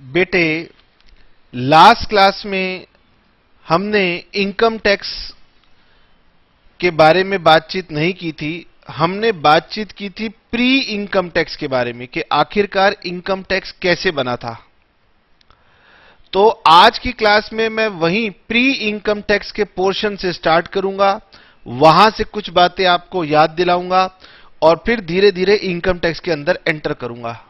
बेटे, last class में हमने इनकम टैक्स के बारे में बातचीत नहीं की थी। हमने बातचीत की थी प्री इनकम टैक्स के बारे में कि आखिरकार इनकम टैक्स कैसे बना था। तो आज की क्लास में मैं वहीं प्री इनकम टैक्स के पोर्शन से स्टार्ट करूंगा, वहां से कुछ बातें आपको याद दिलाऊंगा और फिर धीरे धीरे इनकम टैक्स के अंदर एंटर करूंगा।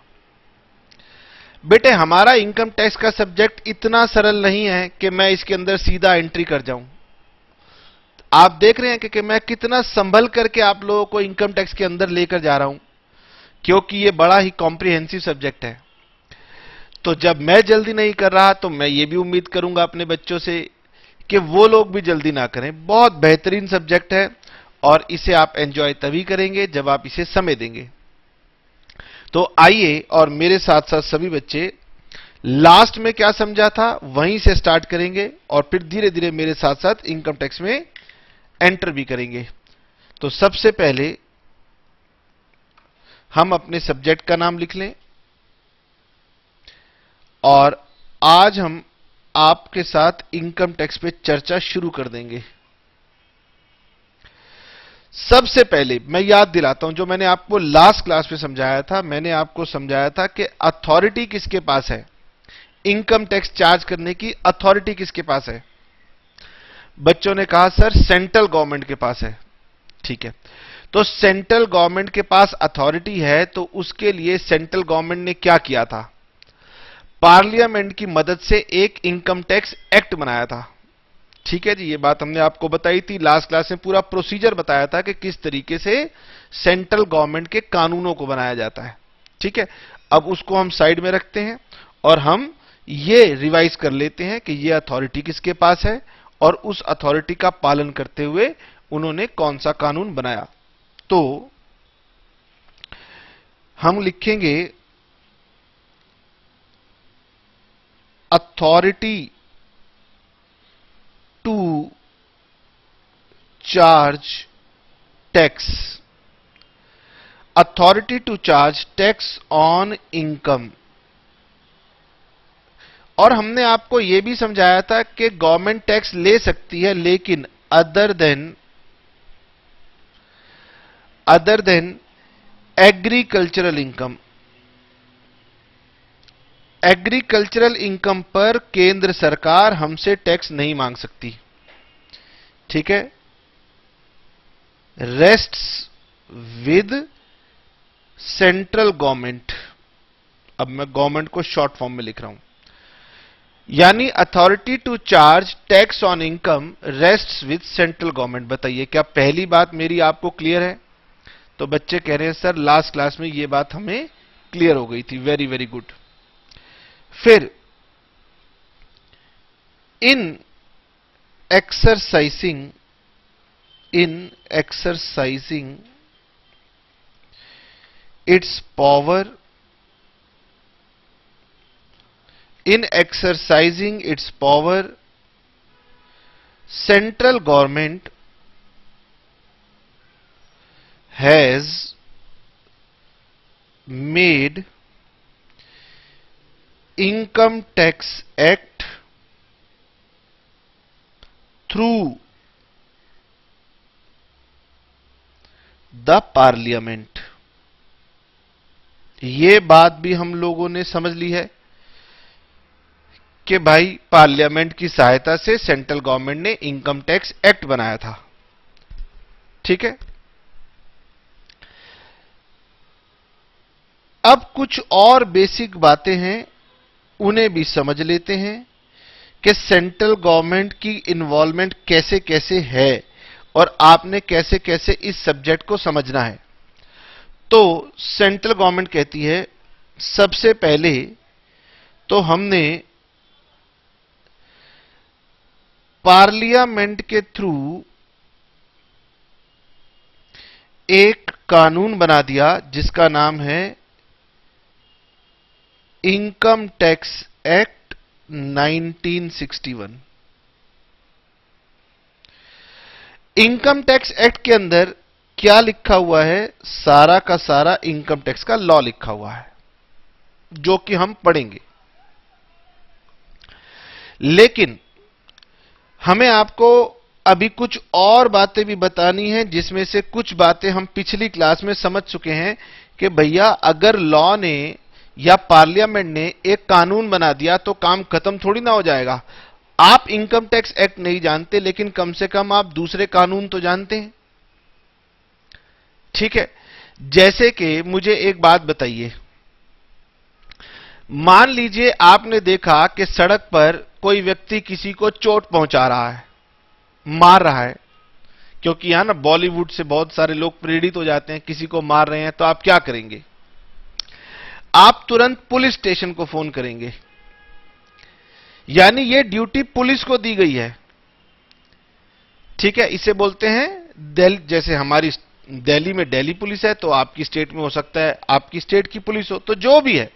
बेटे, हमारा इनकम टैक्स का सब्जेक्ट इतना सरल नहीं है कि मैं इसके अंदर सीधा एंट्री कर जाऊं। आप देख रहे हैं कि मैं कितना संभल करके आप लोगों को इनकम टैक्स के अंदर लेकर जा रहा हूं, क्योंकि यह बड़ा ही कॉम्प्रिहेंसिव सब्जेक्ट है। तो जब मैं जल्दी नहीं कर रहा तो मैं ये भी उम्मीद करूंगा अपने बच्चों से कि वो लोग भी जल्दी ना करें। बहुत बेहतरीन सब्जेक्ट है और इसे आप एंजॉय तभी करेंगे जब आप इसे समय देंगे। तो आइए और मेरे साथ साथ सभी बच्चे लास्ट में क्या समझा था वहीं से स्टार्ट करेंगे और फिर धीरे धीरे मेरे साथ साथ इनकम टैक्स में एंटर भी करेंगे। तो सबसे पहले हम अपने सब्जेक्ट का नाम लिख लें और आज हम आपके साथ इनकम टैक्स पे चर्चा शुरू कर देंगे। सबसे पहले मैं याद दिलाता हूं जो मैंने आपको लास्ट क्लास में समझाया था। मैंने आपको समझाया था कि अथॉरिटी किसके पास है, इनकम टैक्स चार्ज करने की अथॉरिटी किसके पास है। बच्चों ने कहा सर सेंट्रल गवर्नमेंट के पास है। ठीक है, तो सेंट्रल गवर्नमेंट के पास अथॉरिटी है तो उसके लिए सेंट्रल गवर्नमेंट ने क्या किया था, पार्लियामेंट की मदद से एक इनकम टैक्स एक्ट बनाया था। ठीक है जी, ये बात हमने आपको बताई थी लास्ट क्लास में। पूरा प्रोसीजर बताया था कि किस तरीके से सेंट्रल गवर्नमेंट के कानूनों को बनाया जाता है। ठीक है, अब उसको हम साइड में रखते हैं और हम ये रिवाइज कर लेते हैं कि ये अथॉरिटी किसके पास है और उस अथॉरिटी का पालन करते हुए उन्होंने कौन सा कानून बनाया। तो हम लिखेंगे authority to charge tax, authority to charge tax on income. और हमने आपको यह भी समझाया था कि गवर्नमेंट टैक्स ले सकती है लेकिन other than agricultural income. Agricultural income पर केंद्र सरकार हमसे टैक्स नहीं मांग सकती। ठीक है, रेस्ट्स विद सेंट्रल गवर्नमेंट। अब मैं गवर्नमेंट को शॉर्ट फॉर्म में लिख रहा हूं, यानी authority to charge tax on income rests with central government. बताइए क्या पहली बात मेरी आपको क्लियर है? तो बच्चे कह रहे हैं सर लास्ट क्लास में यह बात हमें क्लियर हो गई थी। Very very good. फिर in exercising its power, in exercising its power, central government has made income tax act through the parliament। ये बात भी हम लोगों ने समझ ली है कि भाई पार्लियामेंट की सहायता से सेंट्रल गवर्नमेंट ने इनकम टैक्स एक्ट बनाया था। ठीक है, अब कुछ और बेसिक बातें हैं उन्हें भी समझ लेते हैं कि सेंट्रल गवर्नमेंट की इन्वॉल्वमेंट कैसे कैसे है और आपने कैसे कैसे इस सब्जेक्ट को समझना है। तो सेंट्रल गवर्नमेंट कहती है सबसे पहले तो हमने पार्लियामेंट के थ्रू एक कानून बना दिया जिसका नाम है income tax act 1961। Income tax act के अंदर क्या लिखा हुआ है? सारा का सारा इनकम टैक्स का लॉ लिखा हुआ है जो कि हम पढ़ेंगे। लेकिन हमें आपको अभी कुछ और बातें भी बतानी है, जिसमें से कुछ बातें हम पिछली क्लास में समझ चुके हैं कि भैया अगर लॉ ने या पार्लियामेंट ने एक कानून बना दिया तो काम खत्म थोड़ी ना हो जाएगा। आप इनकम टैक्स एक्ट नहीं जानते, लेकिन कम से कम आप दूसरे कानून तो जानते हैं। ठीक है, जैसे कि मुझे एक बात बताइए, मान लीजिए आपने देखा कि सड़क पर कोई व्यक्ति किसी को चोट पहुंचा रहा है, मार रहा है, क्योंकि यहां ना बॉलीवुड से बहुत सारे लोग प्रेरित हो जाते हैं, किसी को मार रहे हैं तो आप क्या करेंगे? आप तुरंत पुलिस स्टेशन को फोन करेंगे, यानी ये ड्यूटी पुलिस को दी गई है। ठीक है, इसे बोलते हैं दिल्ली, जैसे हमारी दिल्ली में दिल्ली पुलिस है, तो आपकी स्टेट में हो सकता है आपकी स्टेट की पुलिस हो, तो जो भी है।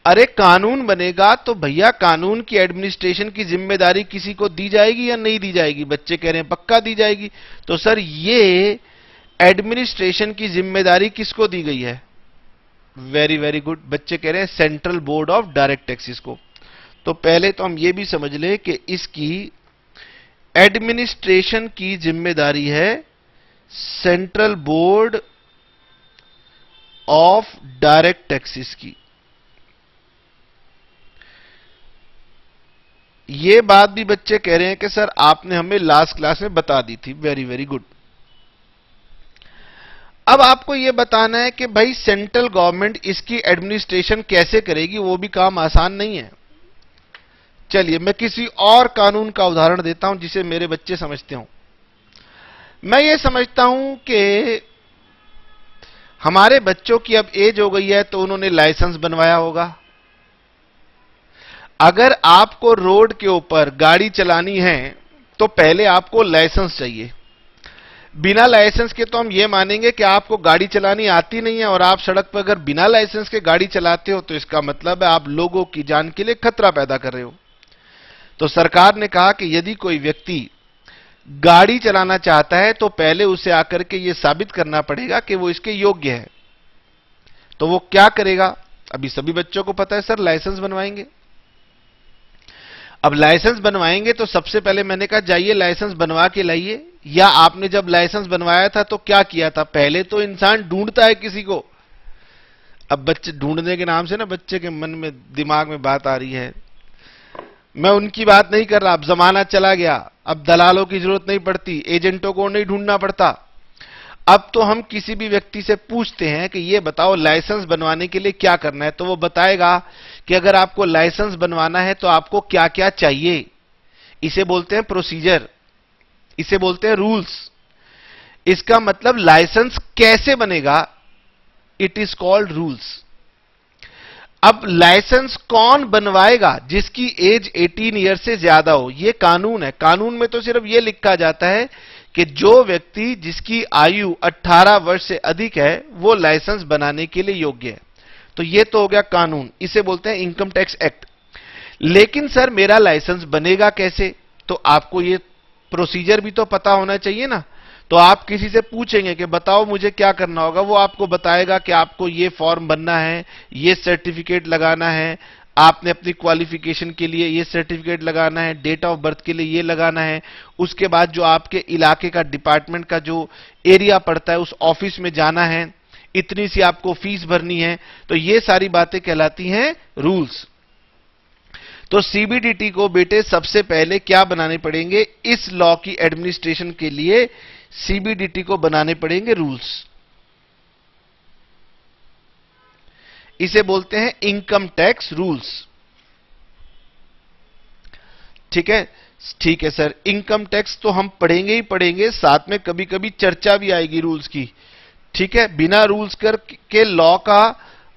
अरे कानून बनेगा तो भैया कानून की एडमिनिस्ट्रेशन की जिम्मेदारी किसी को दी जाएगी या नहीं दी जाएगी? बच्चे कह रहे हैं पक्का दी जाएगी। तो सर ये एडमिनिस्ट्रेशन की जिम्मेदारी किसको दी गई है? वेरी वेरी गुड, बच्चे कह रहे हैं central board of direct taxes को। तो पहले तो हम ये भी समझ लें कि इसकी एडमिनिस्ट्रेशन की जिम्मेदारी है central board of direct taxes की। ये बात भी बच्चे कह रहे हैं कि सर आपने हमें लास्ट क्लास में बता दी थी। Very very good. अब आपको यह बताना है कि भाई सेंट्रल गवर्नमेंट इसकी एडमिनिस्ट्रेशन कैसे करेगी, वो भी काम आसान नहीं है। चलिए मैं किसी और कानून का उदाहरण देता हूं जिसे मेरे बच्चे समझते हो। मैं ये समझता हूं कि हमारे बच्चों की अब एज हो गई है तो उन्होंने लाइसेंस बनवाया होगा। अगर आपको रोड के ऊपर गाड़ी चलानी है तो पहले आपको लाइसेंस चाहिए। बिना लाइसेंस के तो हम यह मानेंगे कि आपको गाड़ी चलानी आती नहीं है, और आप सड़क पर अगर बिना लाइसेंस के गाड़ी चलाते हो तो इसका मतलब है आप लोगों की जान के लिए खतरा पैदा कर रहे हो। तो सरकार ने कहा कि यदि कोई व्यक्ति गाड़ी चलाना चाहता है तो पहले उसे आकर के यह साबित करना पड़ेगा कि वो इसके योग्य है। तो वो क्या करेगा? अभी सभी बच्चों को पता है सर, लाइसेंस बनवाएंगे। अब लाइसेंस बनवाएंगे तो सबसे पहले मैंने कहा जाइए लाइसेंस बनवा के लाइए। या आपने जब लाइसेंस बनवाया था तो क्या किया था? पहले तो इंसान ढूंढता है किसी को। अब बच्चे ढूंढने के नाम से ना बच्चे के मन में दिमाग में बात आ रही है, मैं उनकी बात नहीं कर रहा। अब जमाना चला गया, अब दलालों की जरूरत नहीं पड़ती, एजेंटों को नहीं ढूंढना पड़ता। अब तो हम किसी भी व्यक्ति से पूछते हैं कि ये बताओ लाइसेंस बनवाने के लिए क्या करना है, तो वो बताएगा कि अगर आपको लाइसेंस बनवाना है तो आपको क्या क्या चाहिए। इसे बोलते हैं प्रोसीजर, इसे बोलते हैं रूल्स। इसका मतलब लाइसेंस कैसे बनेगा, इट इज कॉल्ड रूल्स। अब लाइसेंस कौन बनवाएगा? जिसकी एज 18 ईयर से ज्यादा हो। यह कानून है। कानून में तो सिर्फ यह लिखा जाता है कि जो व्यक्ति जिसकी आयु 18 वर्ष से अधिक है वो लाइसेंस बनाने के लिए योग्य है। तो यह तो हो गया कानून, इसे बोलते हैं इनकम टैक्स एक्ट। लेकिन सर मेरा लाइसेंस बनेगा कैसे? तो आपको यह प्रोसीजर भी तो पता होना चाहिए ना। तो आप किसी से पूछेंगे कि बताओ मुझे क्या करना होगा, वो आपको बताएगा कि आपको ये फॉर्म भरना है, ये सर्टिफिकेट लगाना है, आपने अपनी क्वालिफिकेशन के लिए ये सर्टिफिकेट लगाना है, डेट ऑफ बर्थ के लिए ये लगाना है। उसके बाद जो आपके इलाके का डिपार्टमेंट का जो एरिया पड़ता है उस ऑफिस में जाना है, इतनी सी आपको फीस भरनी है। तो ये सारी बातें कहलाती हैं रूल्स। तो सीबीडीटी को बेटे सबसे पहले क्या बनाने पड़ेंगे? इस लॉ की एडमिनिस्ट्रेशन के लिए सीबीडीटी को बनाने पड़ेंगे रूल्स। इसे बोलते हैं इनकम टैक्स रूल्स। ठीक है, ठीक है सर, इनकम टैक्स तो हम पढ़ेंगे ही पढ़ेंगे, साथ में कभी कभी चर्चा भी आएगी रूल्स की। ठीक है, बिना रूल्स के लॉ का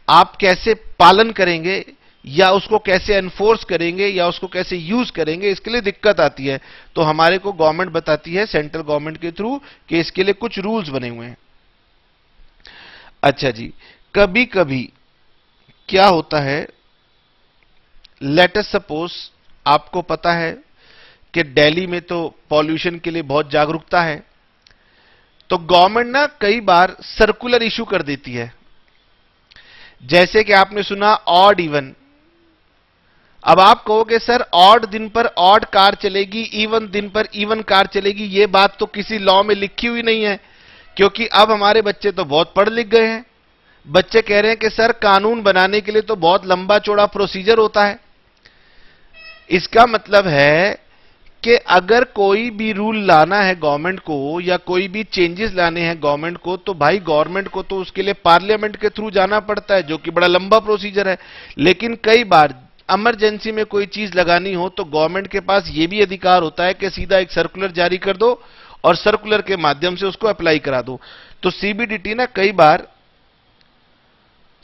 आप कैसे पालन करेंगे या उसको कैसे एनफोर्स करेंगे या उसको कैसे यूज करेंगे, इसके लिए दिक्कत आती है। तो हमारे को गवर्नमेंट बताती है सेंट्रल गवर्नमेंट के थ्रू कि इसके लिए कुछ रूल्स बने हुए हैं। अच्छा जी, कभी कभी क्या होता है, लेट अस सपोज आपको पता है कि दिल्ली में तो पॉल्यूशन के लिए बहुत जागरूकता है, तो गवर्नमेंट ना कई बार सर्कुलर इशू कर देती है। जैसे कि आपने सुना ऑड इवन, अब आप कहोगे सर ऑड दिन पर ऑड कार चलेगी, इवन दिन पर इवन कार चलेगी। ये बात तो किसी लॉ में लिखी हुई नहीं है, क्योंकि अब हमारे बच्चे तो बहुत पढ़ लिख गए हैं। बच्चे कह रहे हैं कि सर कानून बनाने के लिए तो बहुत लंबा चौड़ा प्रोसीजर होता है। इसका मतलब है कि अगर कोई भी रूल लाना है गवर्नमेंट को या कोई भी चेंजेस लाने हैं गवर्नमेंट को, तो भाई गवर्नमेंट को तो उसके लिए पार्लियामेंट के थ्रू जाना पड़ता है, जो कि बड़ा लंबा प्रोसीजर है। लेकिन कई बार इमरजेंसी में कोई चीज लगानी हो तो गवर्नमेंट के पास यह भी अधिकार होता है कि सीधा एक सर्कुलर जारी कर दो और सर्कुलर के माध्यम से उसको अप्लाई करा दो। तो सीबीडीटी ना कई बार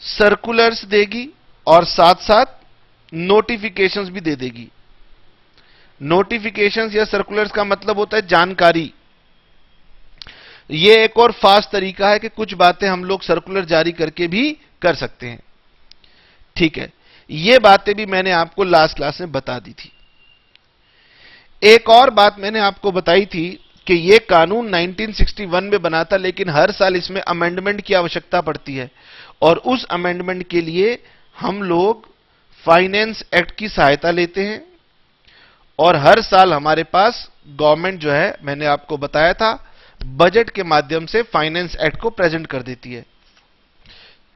सर्कुलर्स देगी और साथ साथ नोटिफिकेशंस भी दे देगी। नोटिफिकेशंस या सर्कुलर्स का मतलब होता है जानकारी। यह एक और फास्ट तरीका है कि कुछ बातें हम लोग सर्कुलर जारी करके भी कर सकते हैं। ठीक है, यह बातें भी मैंने आपको लास्ट क्लास में बता दी थी। एक और बात मैंने आपको बताई थी कि यह कानून 1961 में बना था, लेकिन हर साल इसमें अमेंडमेंट की आवश्यकता पड़ती है और उस अमेंडमेंट के लिए हम लोग फाइनेंस एक्ट की सहायता लेते हैं और हर साल हमारे पास गवर्नमेंट जो है, मैंने आपको बताया था, बजट के माध्यम से फाइनेंस एक्ट को प्रेजेंट कर देती है।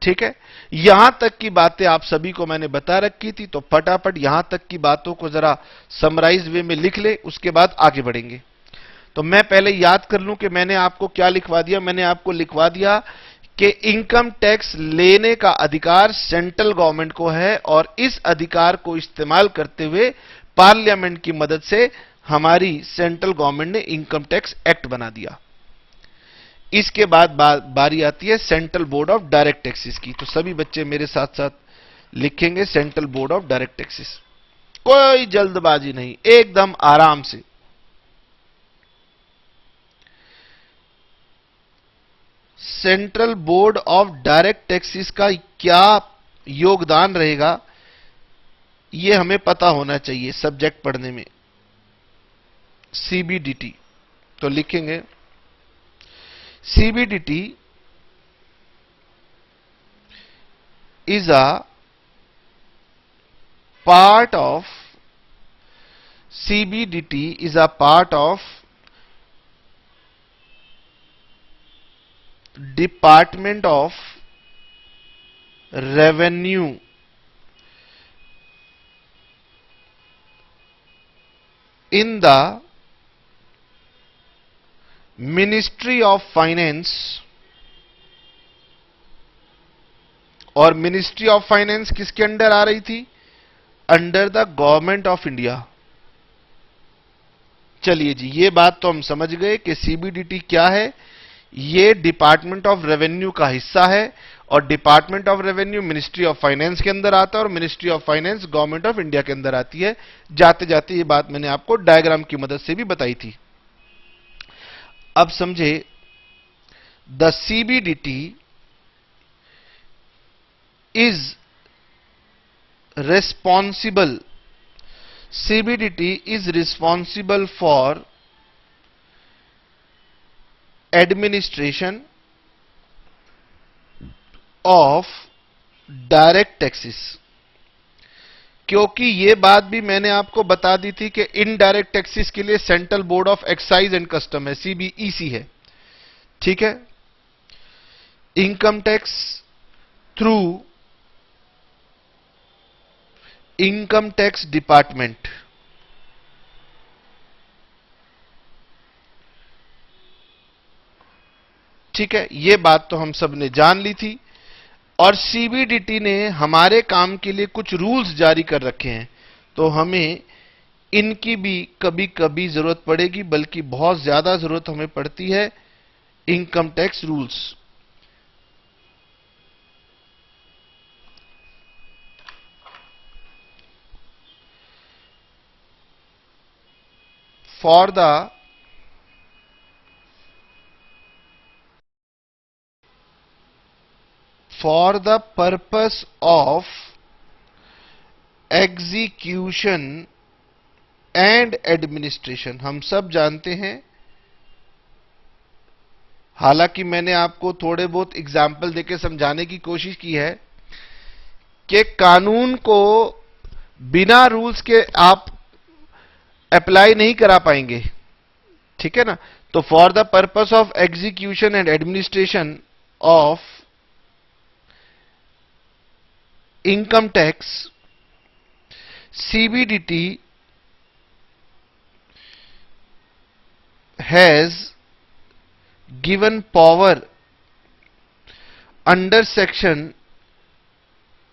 ठीक है, यहां तक की बातें आप सभी को मैंने बता रखी थी, तो फटाफट यहां तक की बातों को जरा समराइज वे में लिख ले, उसके बाद आगे बढ़ेंगे। तो मैं पहले याद कर लूं कि मैंने आपको क्या लिखवा दिया। मैंने आपको लिखवा दिया कि इनकम टैक्स लेने का अधिकार सेंट्रल गवर्नमेंट को है और इस अधिकार को इस्तेमाल करते हुए पार्लियामेंट की मदद से हमारी सेंट्रल गवर्नमेंट ने इनकम टैक्स एक्ट बना दिया। इसके बाद बारी आती है central board of direct taxes की। तो सभी बच्चे मेरे साथ साथ लिखेंगे central board of direct taxes. कोई जल्दबाजी नहीं, एकदम आराम से। Central board of direct taxes का क्या योगदान रहेगा, यह हमें पता होना चाहिए सब्जेक्ट पढ़ने में। सीबीडीटी तो लिखेंगे CBDT is a part of CBDT is a part of Department of Revenue in the ministry of finance. और मिनिस्ट्री ऑफ फाइनेंस किसके अंडर आ रही थी? Under the government of India. चलिए जी, ये बात तो हम समझ गए कि सीबीडीटी क्या है। ये डिपार्टमेंट ऑफ रेवेन्यू का हिस्सा है और department of revenue ministry of finance के अंदर आता है और ministry of finance government of India के अंदर आती है। जाते जाते ये बात मैंने आपको डायग्राम की मदद से भी बताई थी। अब समझे, the CBDT is responsible CBDT is responsible for administration of direct taxes। क्योंकि यह बात भी मैंने आपको बता दी थी कि इनडायरेक्ट टैक्सेस के लिए central board of excise and custom है, सीबीईसी है। ठीक है, income tax through income tax department. ठीक है, यह बात तो हम सब ने जान ली थी। और सीबीडीटी ने हमारे काम के लिए कुछ रूल्स जारी कर रखे हैं, तो हमें इनकी भी कभी कभी जरूरत पड़ेगी, बल्कि बहुत ज्यादा जरूरत हमें पड़ती है income tax rules. For the purpose of execution and administration. हम सब जानते हैं, हालांकि मैंने आपको थोड़े बहुत एग्जाम्पल देके समझाने की कोशिश की है कि कानून को बिना रूल्स के आप अप्लाई नहीं करा पाएंगे, ठीक है ना। तो for the purpose of execution and administration of income tax, CBDT has given power under section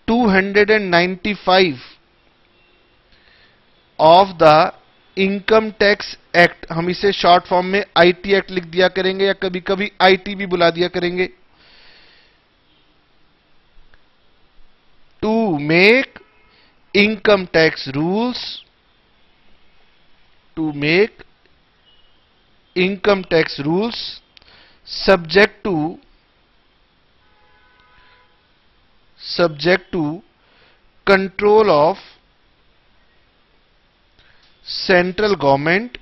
295 of the income tax act, हम इसे शॉर्ट फॉर्म में आईटी एक्ट लिख दिया करेंगे या कभी कभी आईटी भी बुला दिया करेंगे, to make income tax rules, to make income tax rules subject to control of central government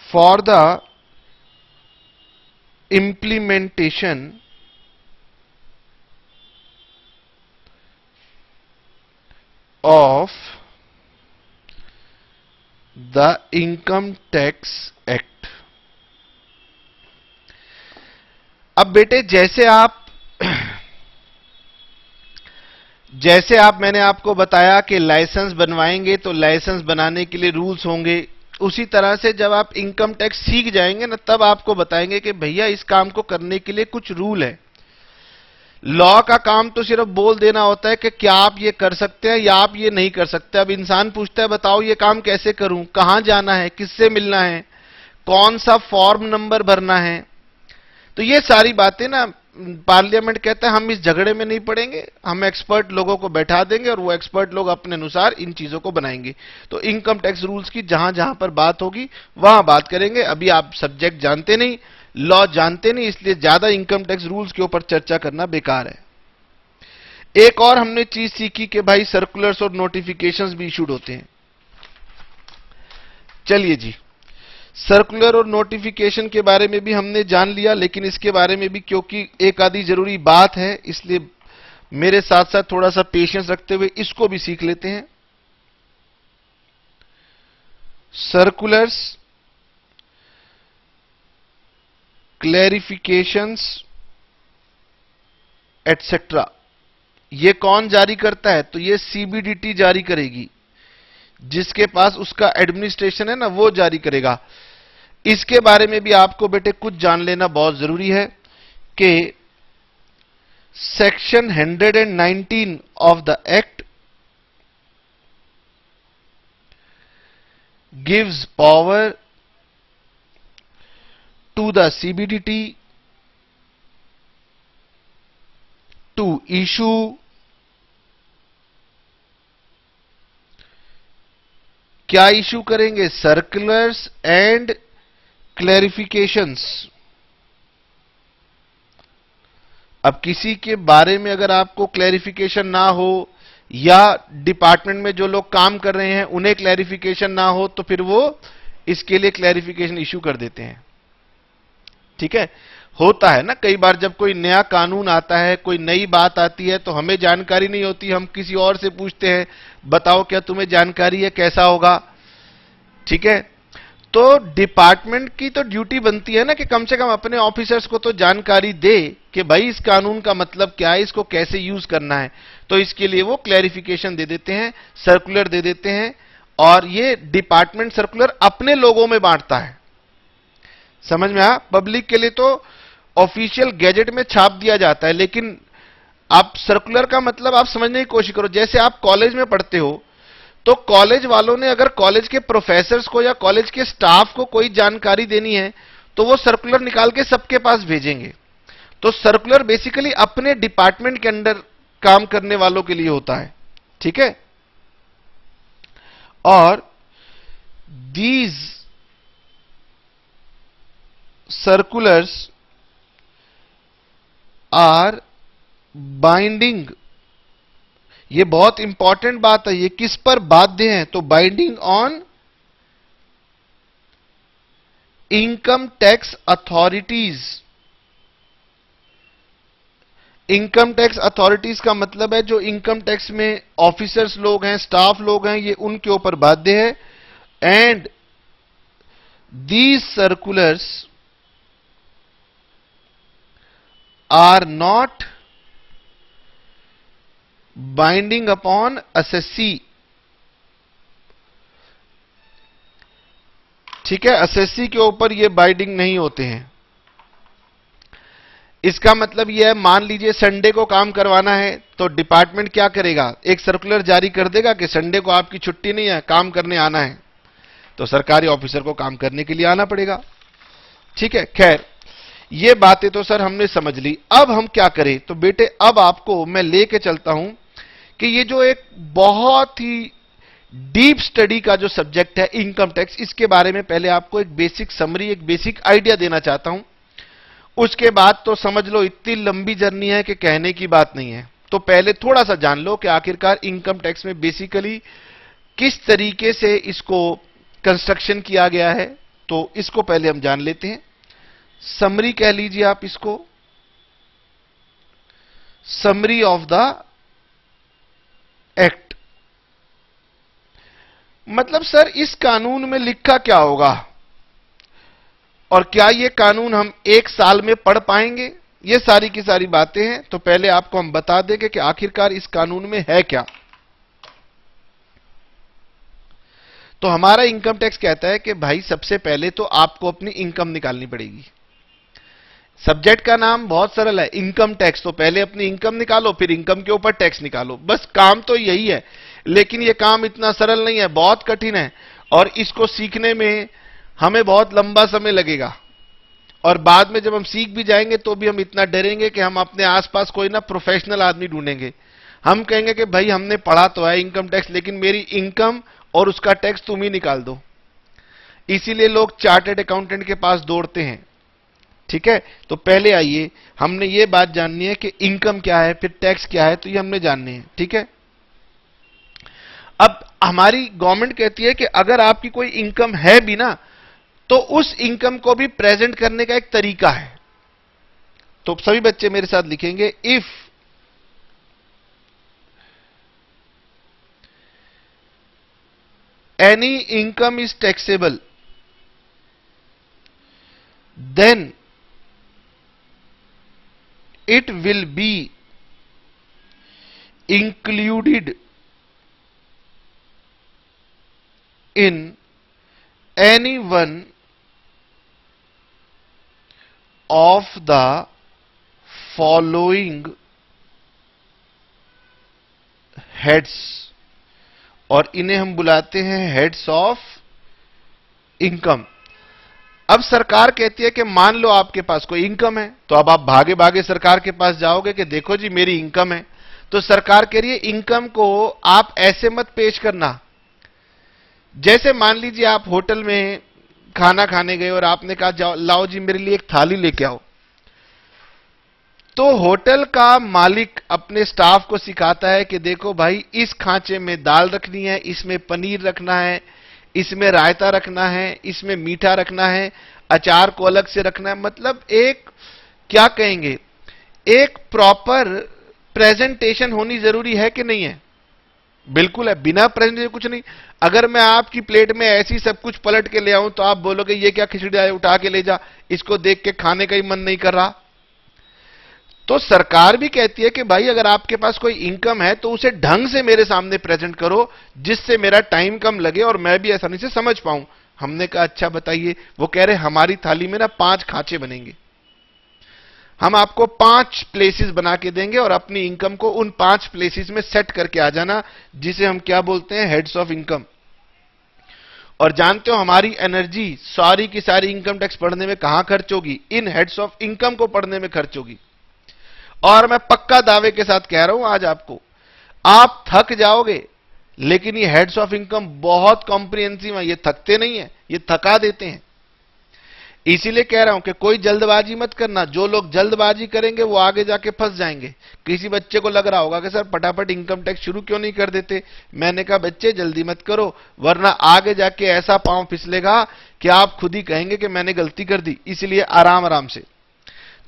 for the implementation of the income tax act. अब बेटे जैसे आप मैंने आपको बताया कि लाइसेंस बनवाएंगे तो लाइसेंस बनाने के लिए रूल्स होंगे, उसी तरह से जब आप इनकम टैक्स सीख जाएंगे ना, तब आपको बताएंगे कि भैया इस काम को करने के लिए कुछ रूल है। लॉ का काम तो सिर्फ बोल देना होता है कि क्या आप ये कर सकते हैं या आप ये नहीं कर सकते। अब इंसान पूछता है बताओ ये काम कैसे करूं, कहां जाना है, किससे मिलना है, कौन सा फॉर्म नंबर भरना है। तो ये सारी बातें ना पार्लियामेंट कहता है हम इस झगड़े में नहीं पड़ेंगे, हम एक्सपर्ट लोगों को बैठा देंगे और वो एक्सपर्ट लोग अपने अनुसार इन चीजों को बनाएंगे। तो इनकम टैक्स रूल्स की जहां जहां पर बात होगी वहां बात करेंगे। अभी आप सब्जेक्ट जानते नहीं, लॉ जानते नहीं, इसलिए ज्यादा इनकम टैक्स रूल्स के ऊपर चर्चा करना बेकार है। एक और हमने चीज सीखी कि भाई सर्कुलर्स और नोटिफिकेशंस भी इशूड होते हैं। चलिए जी, सर्कुलर और नोटिफिकेशन के बारे में भी हमने जान लिया, लेकिन इसके बारे में भी क्योंकि एक आधी जरूरी बात है, इसलिए मेरे साथ साथ थोड़ा सा पेशेंस रखते हुए इसको भी सीख लेते हैं। सर्कुलर्स, क्लैरिफिकेशंस एटसेट्रा, ये कौन जारी करता है? तो ये सीबीडीटी जारी करेगी, जिसके पास उसका एडमिनिस्ट्रेशन है ना, वो जारी करेगा। इसके बारे में भी आपको बेटे कुछ जान लेना बहुत जरूरी है कि section 119 of the act gives power to the CBDT to issue क्या इशू करेंगे? Circulars and clarifications. अब किसी के बारे में अगर आपको क्लैरिफिकेशन ना हो या डिपार्टमेंट में जो लोग काम कर रहे हैं उन्हें क्लैरिफिकेशन ना हो, तो फिर वो इसके लिए क्लैरिफिकेशन इशू कर देते हैं। ठीक है, होता है ना कई बार जब कोई नया कानून आता है, कोई नई बात आती है, तो हमें जानकारी नहीं होती, हम किसी और से पूछते हैं बताओ क्या तुम्हें जानकारी है, कैसा होगा। ठीक है, तो डिपार्टमेंट की तो ड्यूटी बनती है ना कि कम से कम अपने ऑफिसर्स को तो जानकारी दे कि भाई इस कानून का मतलब क्या है, इसको कैसे यूज करना है। तो इसके लिए वो क्लैरिफिकेशन दे देते हैं, सर्कुलर दे देते हैं, और ये डिपार्टमेंट सर्कुलर अपने लोगों में बांटता है। समझ में आ? पब्लिक के लिए तो ऑफिशियल गैजेट में छाप दिया जाता है, लेकिन आप सर्कुलर का मतलब आप समझने की कोशिश करो। जैसे आप कॉलेज में पढ़ते हो, तो कॉलेज वालों ने अगर कॉलेज के प्रोफेसर्स को या कॉलेज के स्टाफ को कोई जानकारी देनी है, तो वो सर्कुलर निकाल के सबके पास भेजेंगे। तो सर्कुलर बेसिकली अपने डिपार्टमेंट के अंदर काम करने वालों के लिए होता है। ठीक है, और दीज सर्कुलर्स आर बाइंडिंग। ये बहुत इंपॉर्टेंट बात है, ये किस पर बाध्य हैं? तो binding on income tax authorities income tax authorities का मतलब है जो इनकम टैक्स में ऑफिसर्स लोग हैं, स्टाफ लोग हैं, ये उनके ऊपर बाध्य है। And these circulars are not binding upon assessee. ठीक है, असेसी के ऊपर ये बाइंडिंग नहीं होते हैं। इसका मतलब यह है, मान लीजिए संडे को काम करवाना है तो डिपार्टमेंट क्या करेगा, एक सर्कुलर जारी कर देगा कि संडे को आपकी छुट्टी नहीं है, काम करने आना है, तो सरकारी ऑफिसर को काम करने के लिए आना पड़ेगा। ठीक है, खैर ये बातें तो सर हमने समझ ली। अब हम क्या करें, तो बेटे अब आपको मैं लेके चलता हूं कि ये जो एक बहुत ही डीप स्टडी का जो सब्जेक्ट है इनकम टैक्स, इसके बारे में पहले आपको एक बेसिक समरी, एक बेसिक आइडिया देना चाहता हूं। उसके बाद तो समझ लो इतनी लंबी जर्नी है कि कहने की बात नहीं है। तो पहले थोड़ा सा जान लो कि आखिरकार इनकम टैक्स में बेसिकली किस तरीके से इसको कंस्ट्रक्शन किया गया है, तो इसको पहले हम जान लेते हैं। समरी कह लीजिए आप इसको, समरी ऑफ द एक्ट। मतलब सर इस कानून में लिखा क्या होगा और क्या ये कानून हम एक साल में पढ़ पाएंगे, ये सारी की सारी बातें हैं। तो पहले आपको हम बता देंगे कि आखिरकार इस कानून में है क्या। तो हमारा इनकम टैक्स कहता है कि भाई सबसे पहले तो आपको अपनी इनकम निकालनी पड़ेगी। सब्जेक्ट का नाम बहुत सरल है, इनकम टैक्स। तो पहले अपनी इनकम निकालो, फिर इनकम के ऊपर टैक्स निकालो, बस काम तो यही है। लेकिन यह काम इतना सरल नहीं है, बहुत कठिन है, और इसको सीखने में हमें बहुत लंबा समय लगेगा। और बाद में जब हम सीख भी जाएंगे तो भी हम इतना डरेंगे कि हम अपने आसपास कोई ना प्रोफेशनल आदमी ढूंढेंगे। हम कहेंगे कि भाई हमने पढ़ा तो है इनकम टैक्स, लेकिन मेरी इनकम और उसका टैक्स तुम ही निकाल दो। इसीलिए लोग चार्टर्ड अकाउंटेंट के पास दौड़ते हैं। ठीक है, तो पहले आइए हमने ये बात जाननी है कि इनकम क्या है, फिर टैक्स क्या है, तो ये हमने जानने हैं। ठीक है, अब हमारी गवर्नमेंट कहती है कि अगर आपकी कोई इनकम है भी ना, तो उस इनकम को भी प्रेजेंट करने का एक तरीका है। तो सभी बच्चे मेरे साथ लिखेंगे, if any income is taxable then it will be included in any one of the following heads, और इन्हें हम बुलाते हैं हेड्स ऑफ इनकम। अब सरकार कहती है कि मान लो आपके पास कोई इनकम है, तो अब आप भागे भागे सरकार के पास जाओगे कि देखो जी मेरी इनकम है। तो सरकार कह रही है इनकम को आप ऐसे मत पेश करना, जैसे मान लीजिए आप होटल में खाना खाने गए और आपने कहा जाओ लाओ जी मेरे लिए एक थाली लेके आओ। तो होटल का मालिक अपने स्टाफ को सिखाता है कि देखो भाई इस खांचे में दाल रखनी है, इसमें पनीर रखना है, इसमें रायता रखना है, इसमें मीठा रखना है, अचार को अलग से रखना है। मतलब एक क्या कहेंगे, एक प्रॉपर प्रेजेंटेशन होनी जरूरी है कि नहीं है? बिल्कुल है, बिना प्रेजेंटेशन कुछ नहीं। अगर मैं आपकी प्लेट में ऐसी सब कुछ पलट के ले आऊं तो आप बोलोगे ये क्या खिचड़ी आए, उठा के ले जा, इसको देख के खाने का ही मन नहीं कर रहा। तो सरकार भी कहती है कि भाई अगर आपके पास कोई इनकम है तो उसे ढंग से मेरे सामने प्रेजेंट करो, जिससे मेरा टाइम कम लगे और मैं भी आसानी से समझ पाऊं। हमने कहा अच्छा बताइए। वो कह रहे हमारी थाली में ना 5 खांचे बनेंगे, हम आपको 5 प्लेसेस बना के देंगे और अपनी इनकम को उन 5 प्लेसेस में सेट करके आ जाना, जिसे हम क्या बोलते हैं, हेड्स ऑफ इनकम। और जानते हो हमारी एनर्जी सारी की सारी इनकम टैक्स पढ़ने में कहां खर्च होगी? इन हेड्स ऑफ इनकम को पढ़ने में खर्च होगी। और मैं पक्का दावे के साथ कह रहा हूं आज आपको, आप थक जाओगे, लेकिन ये हेड्स ऑफ इनकम बहुत कॉम्प्रिहेंसिव है, ये थकते नहीं है, ये थका देते हैं। इसीलिए कह रहा हूं कि कोई जल्दबाजी मत करना। जो लोग जल्दबाजी करेंगे वो आगे जाके फंस जाएंगे। किसी बच्चे को लग रहा होगा कि सर फटाफट इनकम टैक्स शुरू क्यों नहीं कर देते। मैंने कहा बच्चे जल्दी मत करो, वरना आगे जाके ऐसा पांव फिसलेगा कि आप खुद ही कहेंगे कि मैंने गलती कर दी। इसलिए आराम आराम से।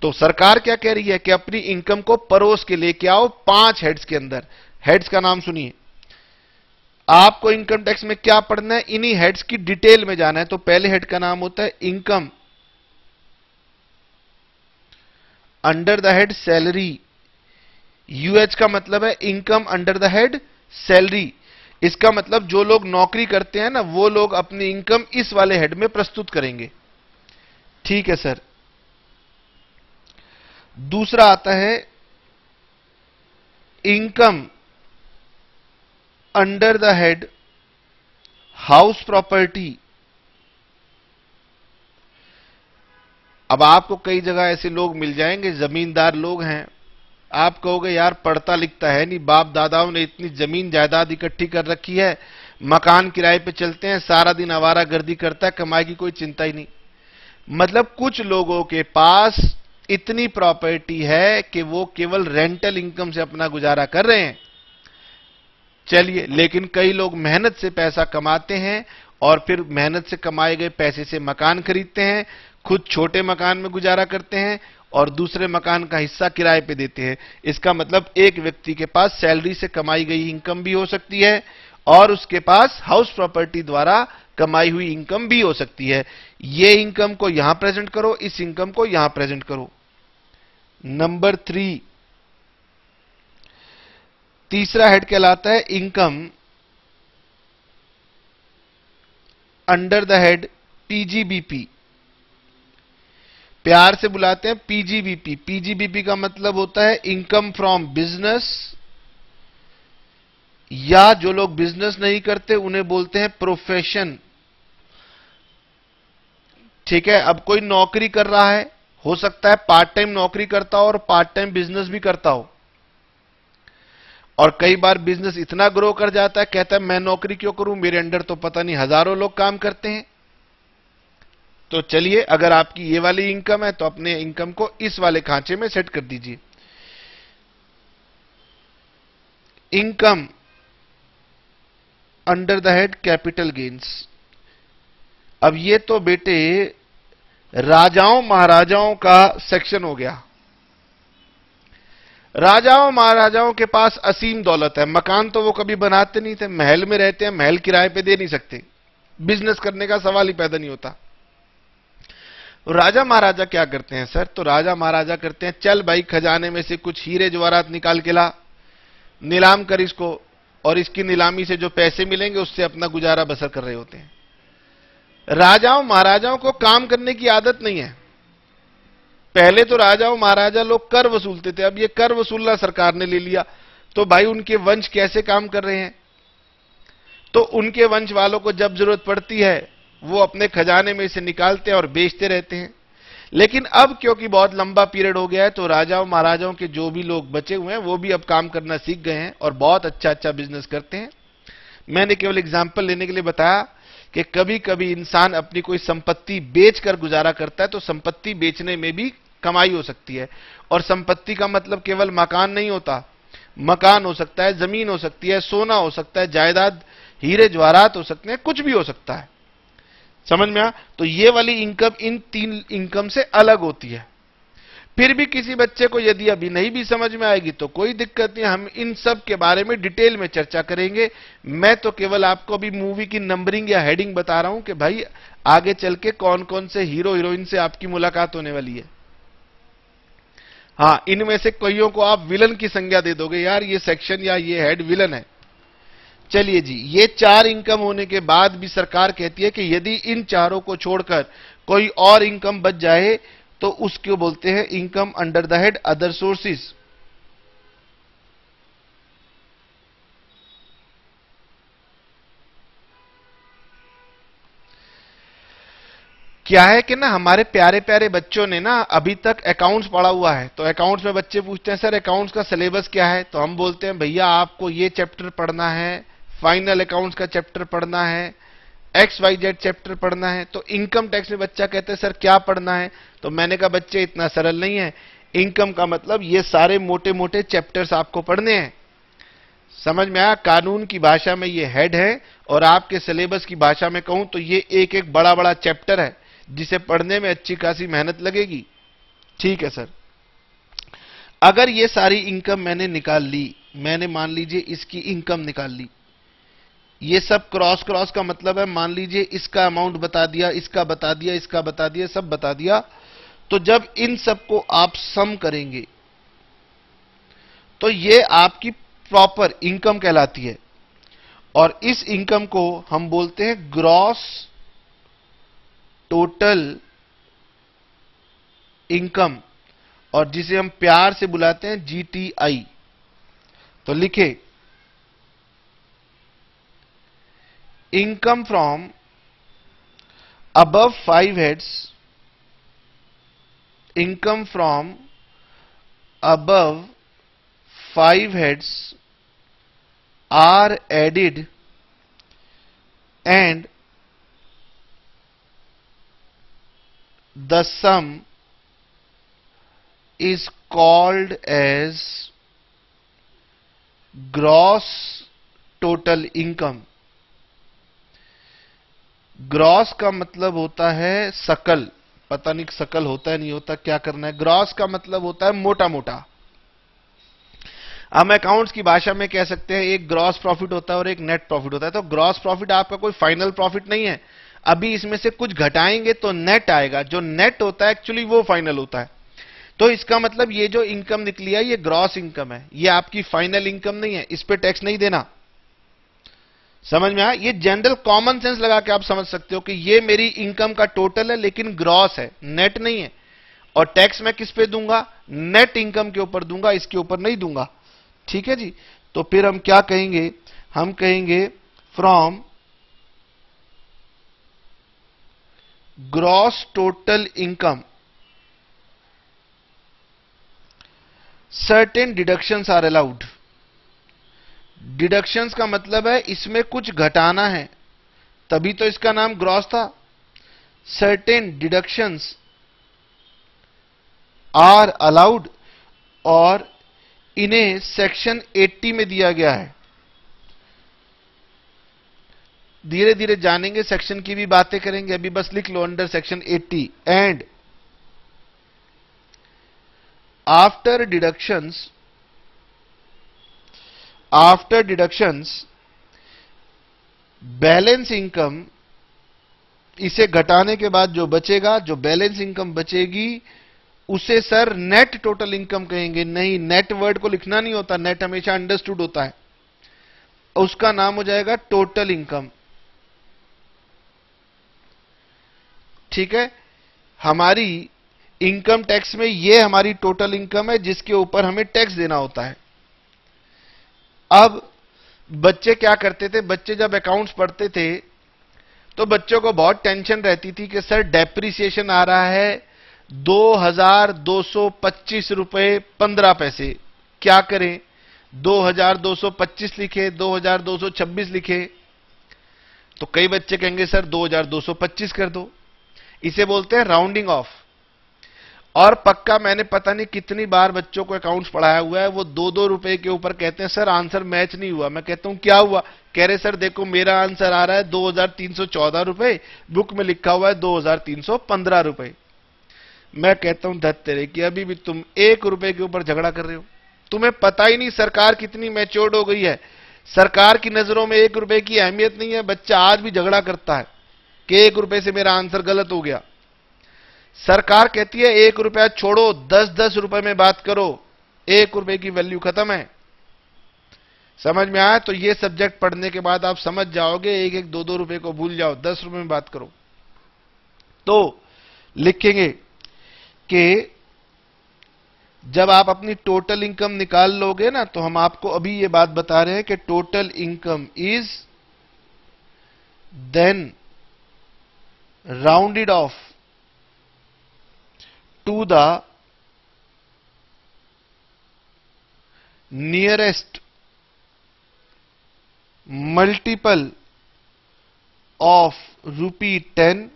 तो सरकार क्या कह रही है कि अपनी इनकम को परोस के लेके आओ 5 हेड्स के अंदर। हेड्स का नाम सुनिए, आपको इनकम टैक्स में क्या पढ़ना है, इन्हीं हेड्स की डिटेल में जाना है। तो पहले हेड का नाम होता है income under the head salary. UH का मतलब है income under the head salary. इसका मतलब जो लोग नौकरी करते हैं ना, वो लोग अपनी इनकम इस वाले हेड में प्रस्तुत करेंगे। ठीक है सर। दूसरा आता है income under the head house property. अब आपको कई जगह ऐसे लोग मिल जाएंगे, जमींदार लोग हैं, आप कहोगे यार पढ़ता लिखता है नहीं, बाप दादाओं ने इतनी जमीन जायदाद इकट्ठी कर रखी है, मकान किराए पे चलते हैं, सारा दिन आवारागर्दी करता है, कमाई की कोई चिंता ही नहीं। मतलब कुछ लोगों के पास इतनी प्रॉपर्टी है कि वो केवल रेंटल इनकम से अपना गुजारा कर रहे हैं। चलिए, लेकिन कई लोग मेहनत से पैसा कमाते हैं और फिर मेहनत से कमाए गए पैसे से मकान खरीदते हैं, खुद छोटे मकान में गुजारा करते हैं और दूसरे मकान का हिस्सा किराए पे देते हैं। इसका मतलब एक व्यक्ति के पास सैलरी से कमाई गई इनकम भी हो सकती है और उसके पास हाउस प्रॉपर्टी द्वारा कमाई हुई इनकम भी हो सकती है। ये इनकम को यहां प्रेजेंट करो, इस इनकम को यहां प्रेजेंट करो। नंबर 3, तीसरा हेड कहलाता है income under the head PGBP. प्यार से बुलाते हैं पीजीबीपी। पीजीबीपी का मतलब होता है इनकम फ्रॉम बिजनेस, या जो लोग बिजनेस नहीं करते उन्हें बोलते हैं प्रोफेशन। ठीक है। अब कोई नौकरी कर रहा है, हो सकता है पार्ट टाइम नौकरी करता हो और पार्ट टाइम बिजनेस भी करता हो, और कई बार बिजनेस इतना ग्रो कर जाता है, कहता है मैं नौकरी क्यों करूं, मेरे अंडर तो पता नहीं हजारों लोग काम करते हैं। तो चलिए, अगर आपकी ये वाली इनकम है तो अपने इनकम को इस वाले खांचे में सेट कर दीजिए। Income under the head capital gains. अब ये तो बेटे राजाओं महाराजाओं का सेक्शन हो गया। राजाओं महाराजाओं के पास असीम दौलत है, मकान तो वो कभी बनाते नहीं थे, महल में रहते हैं, महल किराए पे दे नहीं सकते, बिजनेस करने का सवाल ही पैदा नहीं होता। राजा महाराजा क्या करते हैं सर? तो राजा महाराजा करते हैं, चल भाई खजाने में से कुछ हीरे जवाहरात निकाल के ला, नीलाम कर इसको, और इसकी नीलामी से जो पैसे मिलेंगे उससे अपना गुजारा बसर कर रहे होते हैं। राजाओं महाराजाओं को काम करने की आदत नहीं है। पहले तो राजाओं महाराजा लोग कर वसूलते थे, अब ये कर वसूलना सरकार ने ले लिया, तो भाई उनके वंश कैसे काम कर रहे हैं? तो उनके वंश वालों को जब जरूरत पड़ती है वो अपने खजाने में से निकालते हैं और बेचते रहते हैं। लेकिन अब क्योंकि बहुत लंबा पीरियड हो गया है, तो राजाओं महाराजाओं के जो भी लोग बचे हुए हैं वो भी अब काम करना सीख गए हैं और बहुत अच्छा अच्छा बिजनेस करते हैं। मैंने केवल एग्जाम्पल लेने के लिए बताया कि कभी कभी इंसान अपनी कोई संपत्ति बेचकर गुजारा करता है, तो संपत्ति बेचने में भी कमाई हो सकती है। और संपत्ति का मतलब केवल मकान नहीं होता, मकान हो सकता है, जमीन हो सकती है, सोना हो सकता है, जायदाद, हीरे जवाहरात हो सकते हैं, कुछ भी हो सकता है। समझ में आ? तो ये वाली इनकम इन 3 इनकम से अलग होती है। फिर भी किसी बच्चे को यदि अभी नहीं भी समझ में आएगी तो कोई दिक्कत नहीं, हम इन सब के बारे में डिटेल में चर्चा करेंगे। मैं तो केवल आपको अभी मूवी की नंबरिंग या हेडिंग बता रहा हूं कि भाई आगे चल के कौन कौन से हीरो हीरोइन से आपकी मुलाकात होने वाली है। हां, इनमें से कईयों को आप विलन की संज्ञा दे दोगे, यार ये सेक्शन या ये हेड विलन है। चलिए जी, ये 4 इनकम होने के बाद भी सरकार कहती है कि यदि इन चारों को छोड़कर कोई और इनकम बच जाए तो उसको बोलते हैं income under the head other sources. क्या है कि ना हमारे प्यारे प्यारे बच्चों ने ना अभी तक अकाउंट्स पढ़ा हुआ है, तो अकाउंट्स में बच्चे पूछते हैं सर अकाउंट्स का सिलेबस क्या है? तो हम बोलते हैं भैया आपको ये चैप्टर पढ़ना है, फाइनल अकाउंट्स का चैप्टर पढ़ना है, XYZ चैप्टर पढ़ना है। तो इनकम टैक्स में बच्चा कहते हैं सर क्या पढ़ना है? तो मैंने कहा बच्चे इतना सरल नहीं है, इनकम का मतलब ये सारे मोटे मोटे चैप्टर्स आपको पढ़ने हैं। समझ में आया? कानून की भाषा में ये हेड है और आपके सिलेबस की भाषा में कहूं तो ये एक एक बड़ा बड़ा चैप्टर है जिसे पढ़ने में अच्छी खासी मेहनत लगेगी। ठीक है सर। अगर ये सारी इनकम मैंने निकाल ली, मैंने मान लीजिए इसकी इनकम निकाल ली, ये सब क्रॉस क्रॉस का मतलब है मान लीजिए इसका अमाउंट बता दिया, इसका बता दिया, इसका बता दिया, सब बता दिया, तो जब इन सबको आप सम करेंगे तो ये आपकी प्रॉपर इनकम कहलाती है। और इस इनकम को हम बोलते हैं ग्रॉस टोटल इनकम, और जिसे हम प्यार से बुलाते हैं जीटीआई। तो लिखे income from above 5 heads, income from above 5 heads are added and the sum is called as gross total income। Gross का मतलब होता है सकल, पता नहीं सकल होता है नहीं होता, क्या करना है। ग्रॉस का मतलब होता है मोटा मोटा। हम अकाउंट्स की भाषा में कह सकते हैं एक ग्रॉस प्रॉफिट होता है और एक नेट प्रॉफिट होता है। तो ग्रॉस प्रॉफिट आपका कोई फाइनल प्रॉफिट नहीं है, अभी इसमें से कुछ घटाएंगे तो नेट आएगा, जो नेट होता है एक्चुअली वो फाइनल होता है। तो इसका मतलब ये जो इनकम निकली है ये ग्रॉस इनकम है, ये आपकी फाइनल इनकम नहीं है, इस पे टैक्स नहीं देना। समझ में आया? ये जनरल कॉमन सेंस लगा के आप समझ सकते हो कि ये मेरी इनकम का टोटल है लेकिन ग्रॉस है, नेट नहीं है। और टैक्स मैं किस पे दूंगा? नेट इनकम के ऊपर दूंगा, इसके ऊपर नहीं दूंगा। ठीक है जी। तो फिर हम क्या कहेंगे? हम कहेंगे from gross total income certain deductions are allowed. Deductions का मतलब है इसमें कुछ घटाना है, तभी तो इसका नाम ग्रॉस था। सर्टेन डिडक्शंस आर अलाउड, और इन्हें सेक्शन 80 में दिया गया है। धीरे धीरे जानेंगे, सेक्शन की भी बातें करेंगे, अभी बस लिख लो under section 80। And after deductions balance income, इसे घटाने के बाद जो बचेगा, जो बैलेंस इनकम बचेगी उसे सर नेट टोटल इनकम कहेंगे। नहीं, नेट वर्ड को लिखना नहीं होता, नेट हमेशा अंडरस्टूड होता है। उसका नाम हो जाएगा टोटल इनकम। ठीक है, हमारी इनकम टैक्स में ये हमारी टोटल इनकम है जिसके ऊपर हमें टैक्स देना होता है। अब बच्चे क्या करते थे? बच्चे जब अकाउंट्स पढ़ते थे तो बच्चों को बहुत टेंशन रहती थी कि सर डेप्रिसिएशन आ रहा है 2225 रुपए 15 पैसे, क्या करें? 2225 लिखे, 2226 लिखे? तो कई बच्चे कहेंगे सर 2225 कर दो। इसे बोलते हैं राउंडिंग ऑफ। और पक्का मैंने पता नहीं कितनी बार बच्चों को अकाउंट्स पढ़ाया हुआ है, वो 2-2 रुपए के ऊपर कहते हैं सर आंसर मैच नहीं हुआ। मैं कहता हूं क्या हुआ? कह रहे सर देखो मेरा आंसर आ रहा है 2314 रुपए, बुक में लिखा हुआ है 2315 रुपए। मैं कहता हूं धत तेरे की, अभी भी तुम 1 रुपए के ऊपर झगड़ा कर रहे हो। तुम्हें पता ही नहीं सरकार कितनी मैच्योर्ड हो गई है। सरकार की नजरों में 1 रुपए की अहमियत नहीं है। बच्चा आज भी झगड़ा करता है कि 1 रुपए से मेरा आंसर गलत हो गया। सरकार कहती है 1 रुपया छोड़ो, 10-10 रुपए में बात करो, 1 रुपए की वैल्यू खत्म है। समझ में आया? तो ये सब्जेक्ट पढ़ने के बाद आप समझ जाओगे, 1-1, 2-2 रुपए को भूल जाओ, 10 रुपए में बात करो। तो लिखेंगे कि जब आप अपनी टोटल इनकम निकाल लोगे ना, तो हम आपको अभी ये बात बता रहे हैं कि total income is then rounded off to the nearest multiple of ₹10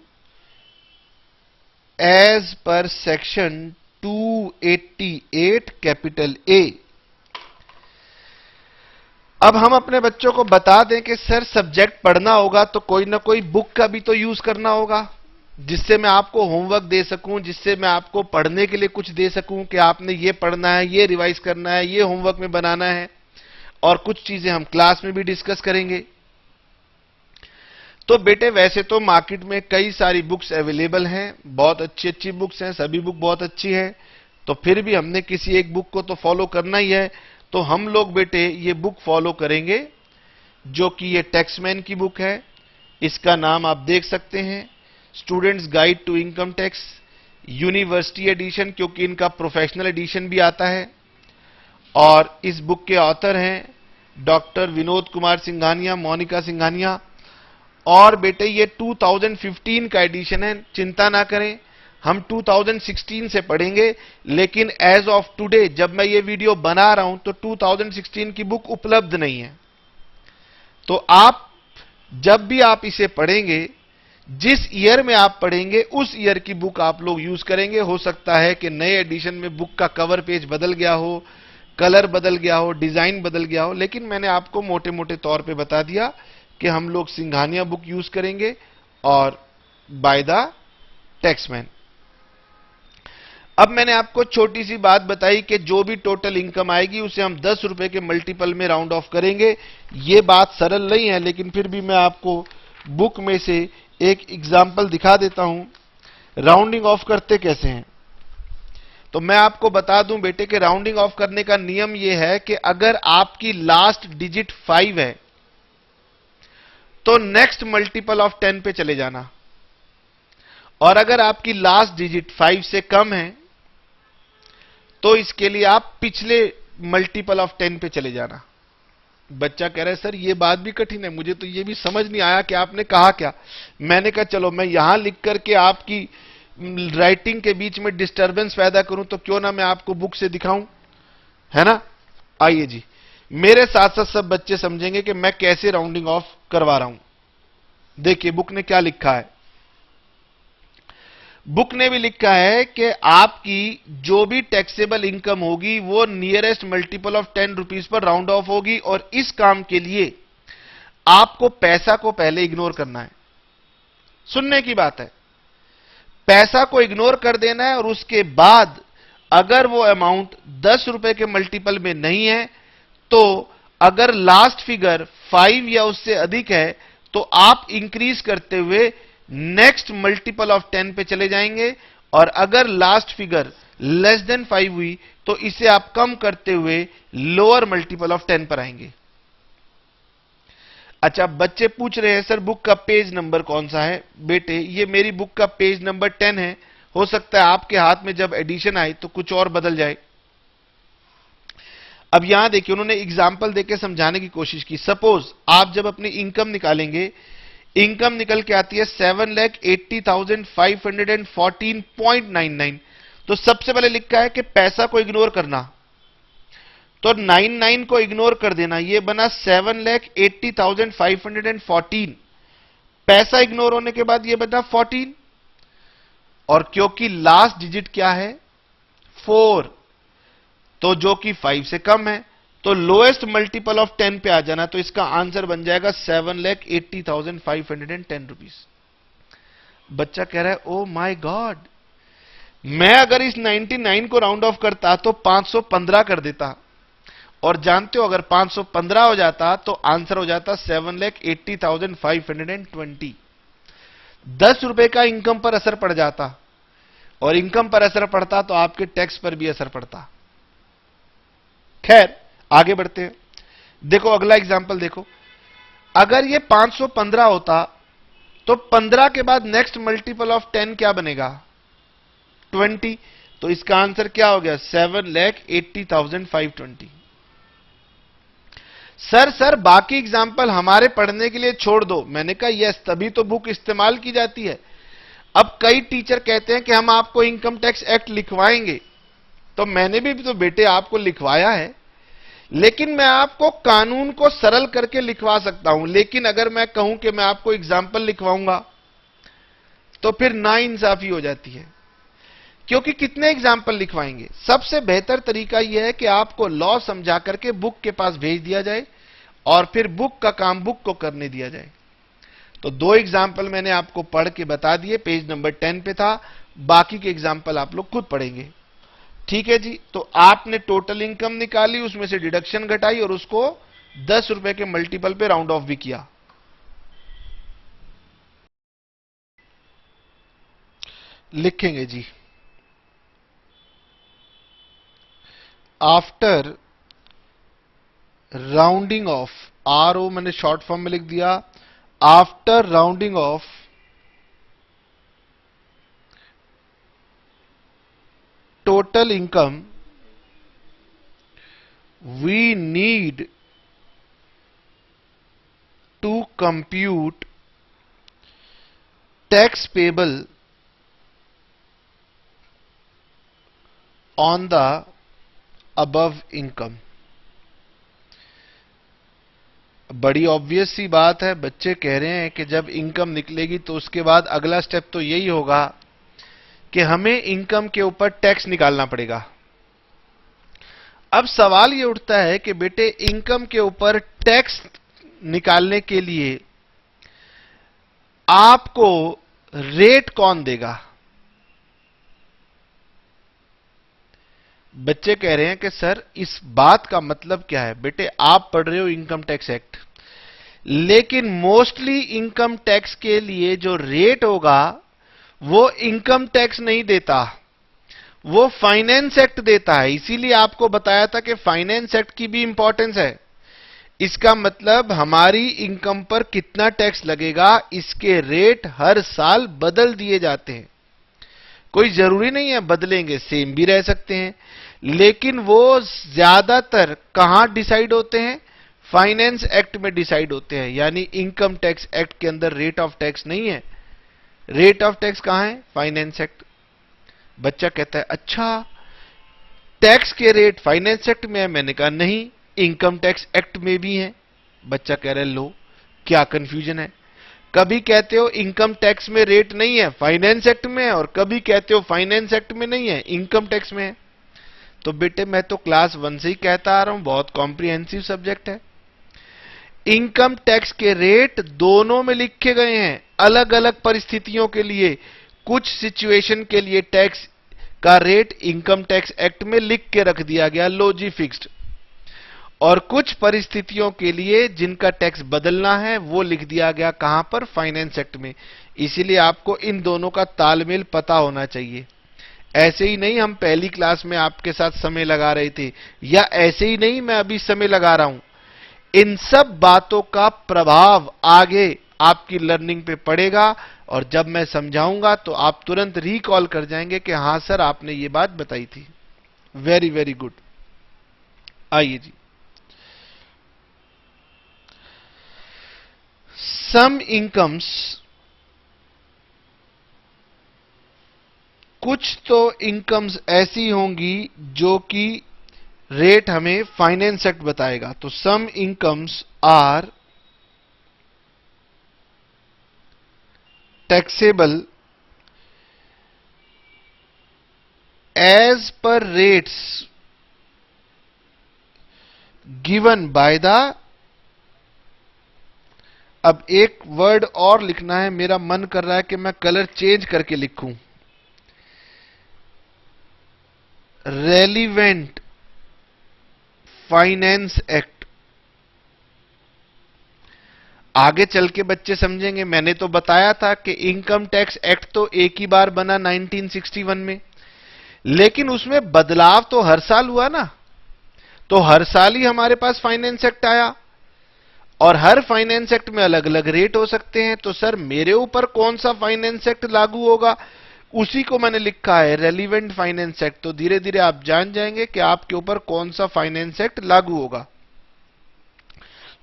as per section 288 capital A. अब हम अपने बच्चों को बता दें कि सर सब्जेक्ट पढ़ना होगा तो कोई ना कोई बुक का भी तो यूज करना होगा। जिससे मैं आपको होमवर्क दे सकूं, जिससे मैं आपको पढ़ने के लिए कुछ दे सकूं कि आपने ये पढ़ना है, ये रिवाइज करना है, ये होमवर्क में बनाना है, और कुछ चीजें हम क्लास में भी डिस्कस करेंगे। तो बेटे वैसे तो मार्केट में कई सारी बुक्स अवेलेबल हैं, बहुत अच्छी अच्छी बुक्स हैं, सभी बुक बहुत अच्छी हैं, तो फिर भी हमने किसी एक बुक को तो फॉलो करना ही है। तो हम लोग बेटे ये बुक फॉलो करेंगे, जो कि ये टैक्समैन की बुक है। इसका नाम आप देख सकते हैं, students guide to income tax university edition, क्योंकि इनका प्रोफेशनल एडिशन भी आता है। और इस बुक के ऑथर हैं डॉक्टर विनोद कुमार सिंघानिया, मोनिका सिंघानिया। और बेटे ये 2015 का एडिशन है, चिंता ना करें, हम 2016 से पढ़ेंगे, लेकिन एज ऑफ टुडे जब मैं ये वीडियो बना रहा हूं तो 2016 की बुक उपलब्ध नहीं है। तो आप जब भी आप इसे पढ़ेंगे, जिस ईयर में आप पढ़ेंगे उस ईयर की बुक आप लोग यूज करेंगे। हो सकता है कि नए एडिशन में बुक का कवर पेज बदल गया हो, कलर बदल गया हो, डिजाइन बदल गया हो, लेकिन मैंने आपको मोटे मोटे तौर पे बता दिया कि हम लोग सिंघानिया बुक यूज करेंगे और बाय द टैक्समैन। अब मैंने आपको छोटी सी बात बताई कि जो भी टोटल इनकम आएगी उसे हम 10 रुपए के मल्टीपल में राउंड ऑफ करेंगे। ये बात सरल नहीं है, लेकिन फिर भी मैं आपको बुक में से एक एग्जाम्पल दिखा देता हूं, राउंडिंग ऑफ करते कैसे हैं। तो मैं आपको बता दूं बेटे कि राउंडिंग ऑफ करने का नियम यह है कि अगर आपकी लास्ट डिजिट 5 है तो नेक्स्ट मल्टीपल ऑफ 10 पे चले जाना, और अगर आपकी लास्ट डिजिट 5 से कम है तो इसके लिए आप पिछले मल्टीपल ऑफ 10 पे चले जाना। बच्चा कह रहा है सर ये बात भी कठिन है, मुझे तो ये भी समझ नहीं आया कि आपने कहा क्या। मैंने कहा चलो मैं यहां लिख करके आपकी राइटिंग के बीच में डिस्टरबेंस पैदा करूं तो क्यों ना मैं आपको बुक से दिखाऊं, है ना। आइए जी, मेरे साथ साथ सब बच्चे समझेंगे कि मैं कैसे राउंडिंग ऑफ करवा रहा हूं। देखिए बुक ने क्या लिखा है। बुक ने भी लिखा है कि आपकी जो भी टैक्सेबल इनकम होगी वो nearest multiple of 10 rupees per round of होगी, और इस काम के लिए आपको पैसा को पहले इग्नोर करना है। सुनने की बात है, पैसा को इग्नोर कर देना है, और उसके बाद अगर वो अमाउंट 10 रुपए के मल्टीपल में नहीं है तो अगर लास्ट फिगर 5 या उससे अधिक है तो आप इंक्रीज करते हुए नेक्स्ट मल्टीपल ऑफ 10 पे चले जाएंगे, और अगर लास्ट फिगर लेस देन 5 हुई तो इसे आप कम करते हुए लोअर मल्टीपल ऑफ 10 पर आएंगे। अच्छा, बच्चे पूछ रहे हैं सर बुक का पेज नंबर कौन सा है। बेटे ये मेरी बुक का पेज नंबर 10 है, हो सकता है आपके हाथ में जब एडिशन आए तो कुछ और बदल जाए। अब यहां देखिए उन्होंने एग्जाम्पल देके समझाने की कोशिश की। सपोज आप जब अपनी इनकम निकालेंगे, इनकम निकल के आती है 7,80,514.99, तो सबसे पहले लिखा है कि पैसा को इग्नोर करना, तो 99 को इग्नोर कर देना, ये बना 7,80,514। पैसा इग्नोर होने के बाद ये बना 14, और क्योंकि लास्ट डिजिट क्या है 4, तो जो कि 5 से कम है, तो लोएस्ट मल्टीपल ऑफ 10 पे आ जाना, तो इसका आंसर बन जाएगा 7,80,510 रुपीज। बच्चा कह रहा है ओ माय गॉड, मैं अगर इस 99 को राउंड ऑफ करता तो 515 कर देता, और जानते हो अगर 515 हो जाता तो आंसर हो जाता 7,80,520। 10 रुपए का इनकम पर असर पड़ जाता, और इनकम पर असर पड़ता तो आपके टैक्स पर भी असर पड़ता। खैर आगे बढ़ते हैं। देखो अगला एग्जांपल देखो, अगर ये 515 होता तो 15 के बाद नेक्स्ट मल्टीपल ऑफ 10 क्या बनेगा 20, तो इसका आंसर क्या हो गया 7,80,520। सर बाकी एग्जाम्पल हमारे पढ़ने के लिए छोड़ दो। मैंने कहा यस, तभी तो बुक इस्तेमाल की जाती है। अब कई टीचर कहते हैं कि हम आपको इनकम टैक्स एक्ट लिखवाएंगे, तो मैंने भी तो बेटे आपको लिखवाया है, लेकिन मैं आपको कानून को सरल करके लिखवा सकता हूं, लेकिन अगर मैं कहूं कि मैं आपको एग्जाम्पल लिखवाऊंगा तो फिर नाइंसाफी हो जाती है, क्योंकि कितने एग्जाम्पल लिखवाएंगे। सबसे बेहतर तरीका यह है कि आपको लॉ समझा करके बुक के पास भेज दिया जाए और फिर बुक का काम बुक को करने दिया जाए। तो दो एग्जाम्पल मैंने आपको पढ़ के बता दिए, पेज नंबर 10 पे था, बाकी के एग्जाम्पल आप लोग खुद पढ़ेंगे। ठीक है जी। तो आपने टोटल इनकम निकाली, उसमें से डिडक्शन घटाई और उसको 10 रुपए के मल्टीपल पे राउंड ऑफ भी किया। लिखेंगे जी, after rounding off, R O मैंने शॉर्ट फॉर्म में लिख दिया, after rounding off total income we need to compute tax payable on the above income। बड़ी ऑब्वियस सी बात है, बच्चे कह रहे हैं कि जब इनकम निकलेगी तो उसके बाद अगला स्टेप तो यही होगा कि हमें इनकम के ऊपर टैक्स निकालना पड़ेगा। अब सवाल ये उठता है कि बेटे इनकम के ऊपर टैक्स निकालने के लिए आपको रेट कौन देगा? बच्चे कह रहे हैं कि सर इस बात का मतलब क्या है? बेटे आप पढ़ रहे हो इनकम टैक्स एक्ट, लेकिन मोस्टली इनकम टैक्स के लिए जो रेट होगा वो इनकम टैक्स नहीं देता, वो फाइनेंस एक्ट देता है। इसीलिए आपको बताया था कि फाइनेंस एक्ट की भी इंपॉर्टेंस है। इसका मतलब हमारी इनकम पर कितना टैक्स लगेगा, इसके रेट हर साल बदल दिए जाते हैं। कोई जरूरी नहीं है बदलेंगे, सेम भी रह सकते हैं, लेकिन वो ज्यादातर कहां डिसाइड होते हैं? फाइनेंस एक्ट में डिसाइड होते हैं। यानी इनकम टैक्स एक्ट के अंदर रेट ऑफ टैक्स नहीं है। रेट ऑफ टैक्स कहां है? Finance act. बच्चा कहता है अच्छा टैक्स के रेट फाइनेंस एक्ट में है। मैंने कहा नहीं, इनकम टैक्स एक्ट में भी है। बच्चा कह रहा है लो क्या कंफ्यूजन है, कभी कहते हो इनकम टैक्स में रेट नहीं है, फाइनेंस एक्ट में है, और कभी कहते हो फाइनेंस एक्ट में नहीं है, इनकम टैक्स में है। तो बेटे मैं तो क्लास 1 से ही कहता आ रहा हूं, बहुत कॉम्प्रिहेंसिव सब्जेक्ट है। इनकम टैक्स के रेट दोनों में लिखे गए हैं, अलग अलग परिस्थितियों के लिए। कुछ सिचुएशन के लिए टैक्स का रेट इनकम टैक्स एक्ट में लिख के रख दिया गया, लो जी फिक्स्ड, और कुछ परिस्थितियों के लिए जिनका टैक्स बदलना है वो लिख दिया गया कहां पर? फाइनेंस एक्ट में। इसीलिए आपको इन दोनों का तालमेल पता होना चाहिए। ऐसे ही नहीं हम पहली क्लास में आपके साथ समय लगा रहे थे, या ऐसे ही नहीं मैं अभी समय लगा रहा हूं। इन सब बातों का प्रभाव आगे आपकी लर्निंग पे पड़ेगा, और जब मैं समझाऊंगा तो आप तुरंत रिकॉल कर जाएंगे कि हां सर आपने ये बात बताई थी। Very very good. आइए जी, सम इनकम्स, कुछ तो इनकम्स ऐसी होंगी जो कि रेट हमें फाइनेंस एक्ट बताएगा। तो some incomes are taxable as per rates given by the, अब एक वर्ड और लिखना है, मेरा मन कर रहा है कि मैं कलर चेंज करके लिखूं, रेलिवेंट फाइनेंस एक्ट। आगे चल के बच्चे समझेंगे। मैंने तो बताया था कि इनकम टैक्स एक्ट तो एक ही बार बना 1961 में, लेकिन उसमें बदलाव तो हर साल हुआ ना। तो हर साल ही हमारे पास फाइनेंस एक्ट आया, और हर फाइनेंस एक्ट में अलग अलग रेट हो सकते हैं। तो सर मेरे ऊपर कौन सा फाइनेंस एक्ट लागू होगा, उसी को मैंने लिखा है रेलिवेंट फाइनेंस एक्ट। तो धीरे धीरे आप जान जाएंगे कि आपके ऊपर कौन सा फाइनेंस एक्ट लागू होगा।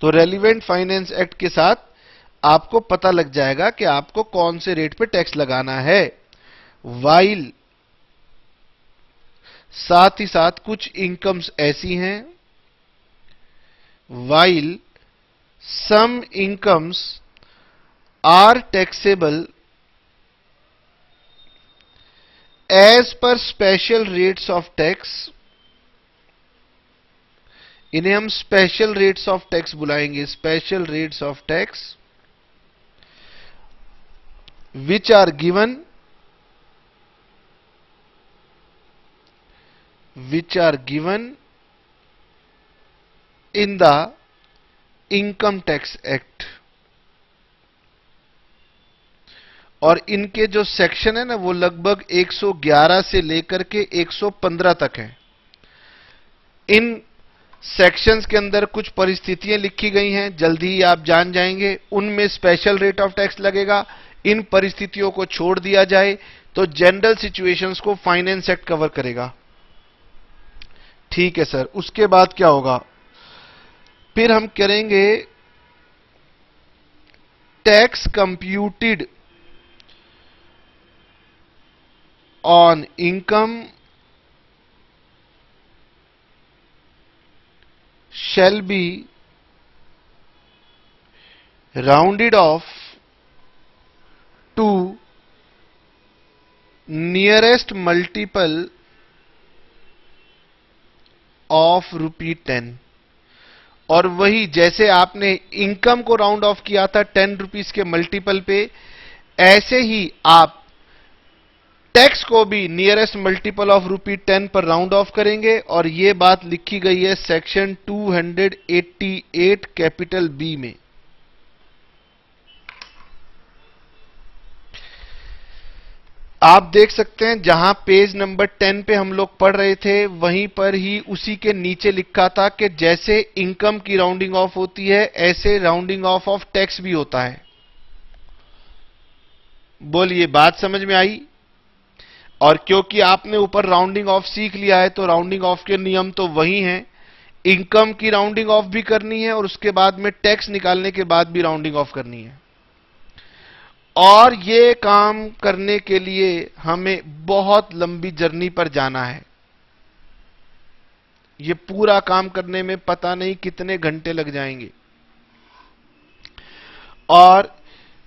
तो रेलिवेंट फाइनेंस एक्ट के साथ आपको पता लग जाएगा कि आपको कौन से रेट पे टैक्स लगाना है। वाइल, साथ ही साथ कुछ इनकम्स ऐसी हैं, while some incomes are taxable as per special rates of tax, इन्हें हम स्पेशल रेट्स ऑफ टैक्स बुलाएंगे, special rates of tax. which are given in the income tax act. और इनके जो सेक्शन है ना वो लगभग 111 से लेकर के 115 तक है। इन सेक्शंस के अंदर कुछ परिस्थितियां लिखी गई हैं, जल्दी ही आप जान जाएंगे। उनमें स्पेशल रेट ऑफ टैक्स लगेगा। इन परिस्थितियों को छोड़ दिया जाए तो जनरल सिचुएशंस को फाइनेंस एक्ट कवर करेगा। ठीक है सर, उसके बाद क्या होगा? फिर हम करेंगे tax computed on income shall be rounded off to nearest multiple of ₹10। और वही जैसे आपने इनकम को राउंड ऑफ किया था 10 रुपीस के मल्टीपल पे, ऐसे ही आप टैक्स को भी नियरेस्ट मल्टीपल ऑफ ₹10 पर राउंड ऑफ करेंगे। और यह बात लिखी गई है सेक्शन 288 कैपिटल बी में। आप देख सकते हैं जहां पेज नंबर 10 पे हम लोग पढ़ रहे थे, वहीं पर ही उसी के नीचे लिखा था कि जैसे इनकम की राउंडिंग ऑफ होती है ऐसे राउंडिंग ऑफ टैक्स भी होता है। बोलिए, बात समझ में आई? और क्योंकि आपने ऊपर राउंडिंग ऑफ सीख लिया है तो राउंडिंग ऑफ के नियम तो वही हैं। इनकम की राउंडिंग ऑफ भी करनी है और उसके बाद में टैक्स निकालने के बाद भी राउंडिंग ऑफ करनी है। और ये काम करने के लिए हमें बहुत लंबी जर्नी पर जाना है। ये पूरा काम करने में पता नहीं कितने घंटे लग जाएंगे। और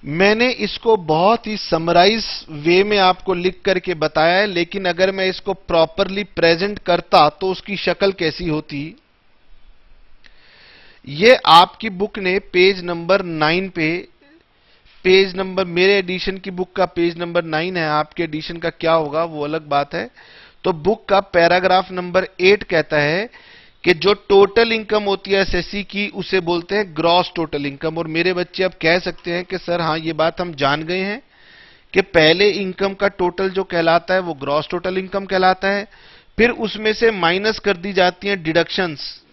मैंने इसको बहुत ही समराइज वे में आपको लिख करके बताया है, लेकिन अगर मैं इसको प्रॉपरली प्रेजेंट करता तो उसकी शक्ल कैसी होती। ये आपकी बुक ने पेज नंबर 9 पे, पेज नंबर, मेरे एडिशन की बुक का पेज नंबर 9 है, आपके एडिशन का क्या होगा वो अलग बात है। तो बुक का पैराग्राफ नंबर 8 कहता है कि जो टोटल इनकम होती है एसएससी की उसे बोलते हैं ग्रॉस टोटल इनकम। और मेरे बच्चे अब कह सकते हैं कि सर हाँ, ये बात हम जान गए हैं कि पहले इनकम का टोटल जो कहलाता है वो ग्रॉस टोटल इनकम कहलाता है। फिर उसमें से माइनस कर दी जाती हैं deductions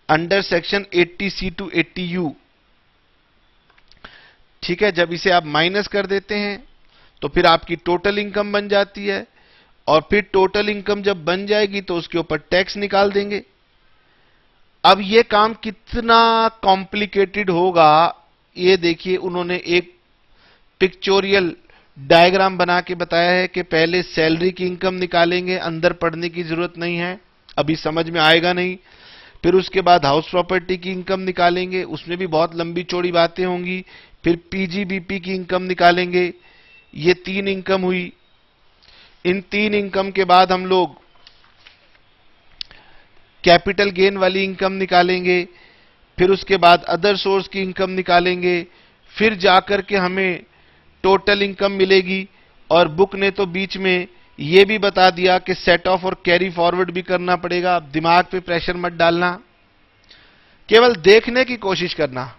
under section 80C to 80U। ठीक है, जब इसे आप माइनस कर देते हैं तो फिर आपकी टोटल इनकम बन जाती है। और फिर टोटल इनकम जब बन जाएगी तो उसके ऊपर टैक्स निकाल देंगे। अब ये काम कितना कॉम्प्लिकेटेड होगा, ये देखिए, उन्होंने एक पिक्चोरियल डायग्राम बना के बताया है कि पहले सैलरी की इनकम निकालेंगे, अंदर पढ़ने की जरूरत नहीं है, अभी समझ में आएगा नहीं। फिर उसके बाद हाउस प्रॉपर्टी की इनकम निकालेंगे, उसमें भी बहुत लंबी चौड़ी बातें होंगी। फिर पीजीबीपी की इनकम निकालेंगे। ये 3 इनकम हुई। इन 3 इनकम के बाद हम लोग कैपिटल गेन वाली इनकम निकालेंगे। फिर उसके बाद अदर सोर्स की इनकम निकालेंगे। फिर जाकर के हमें टोटल इनकम मिलेगी। और बुक ने तो बीच में यह भी बता दिया कि सेट ऑफ और कैरी फॉरवर्ड भी करना पड़ेगा। दिमाग पे प्रेशर मत डालना, केवल देखने की कोशिश करना।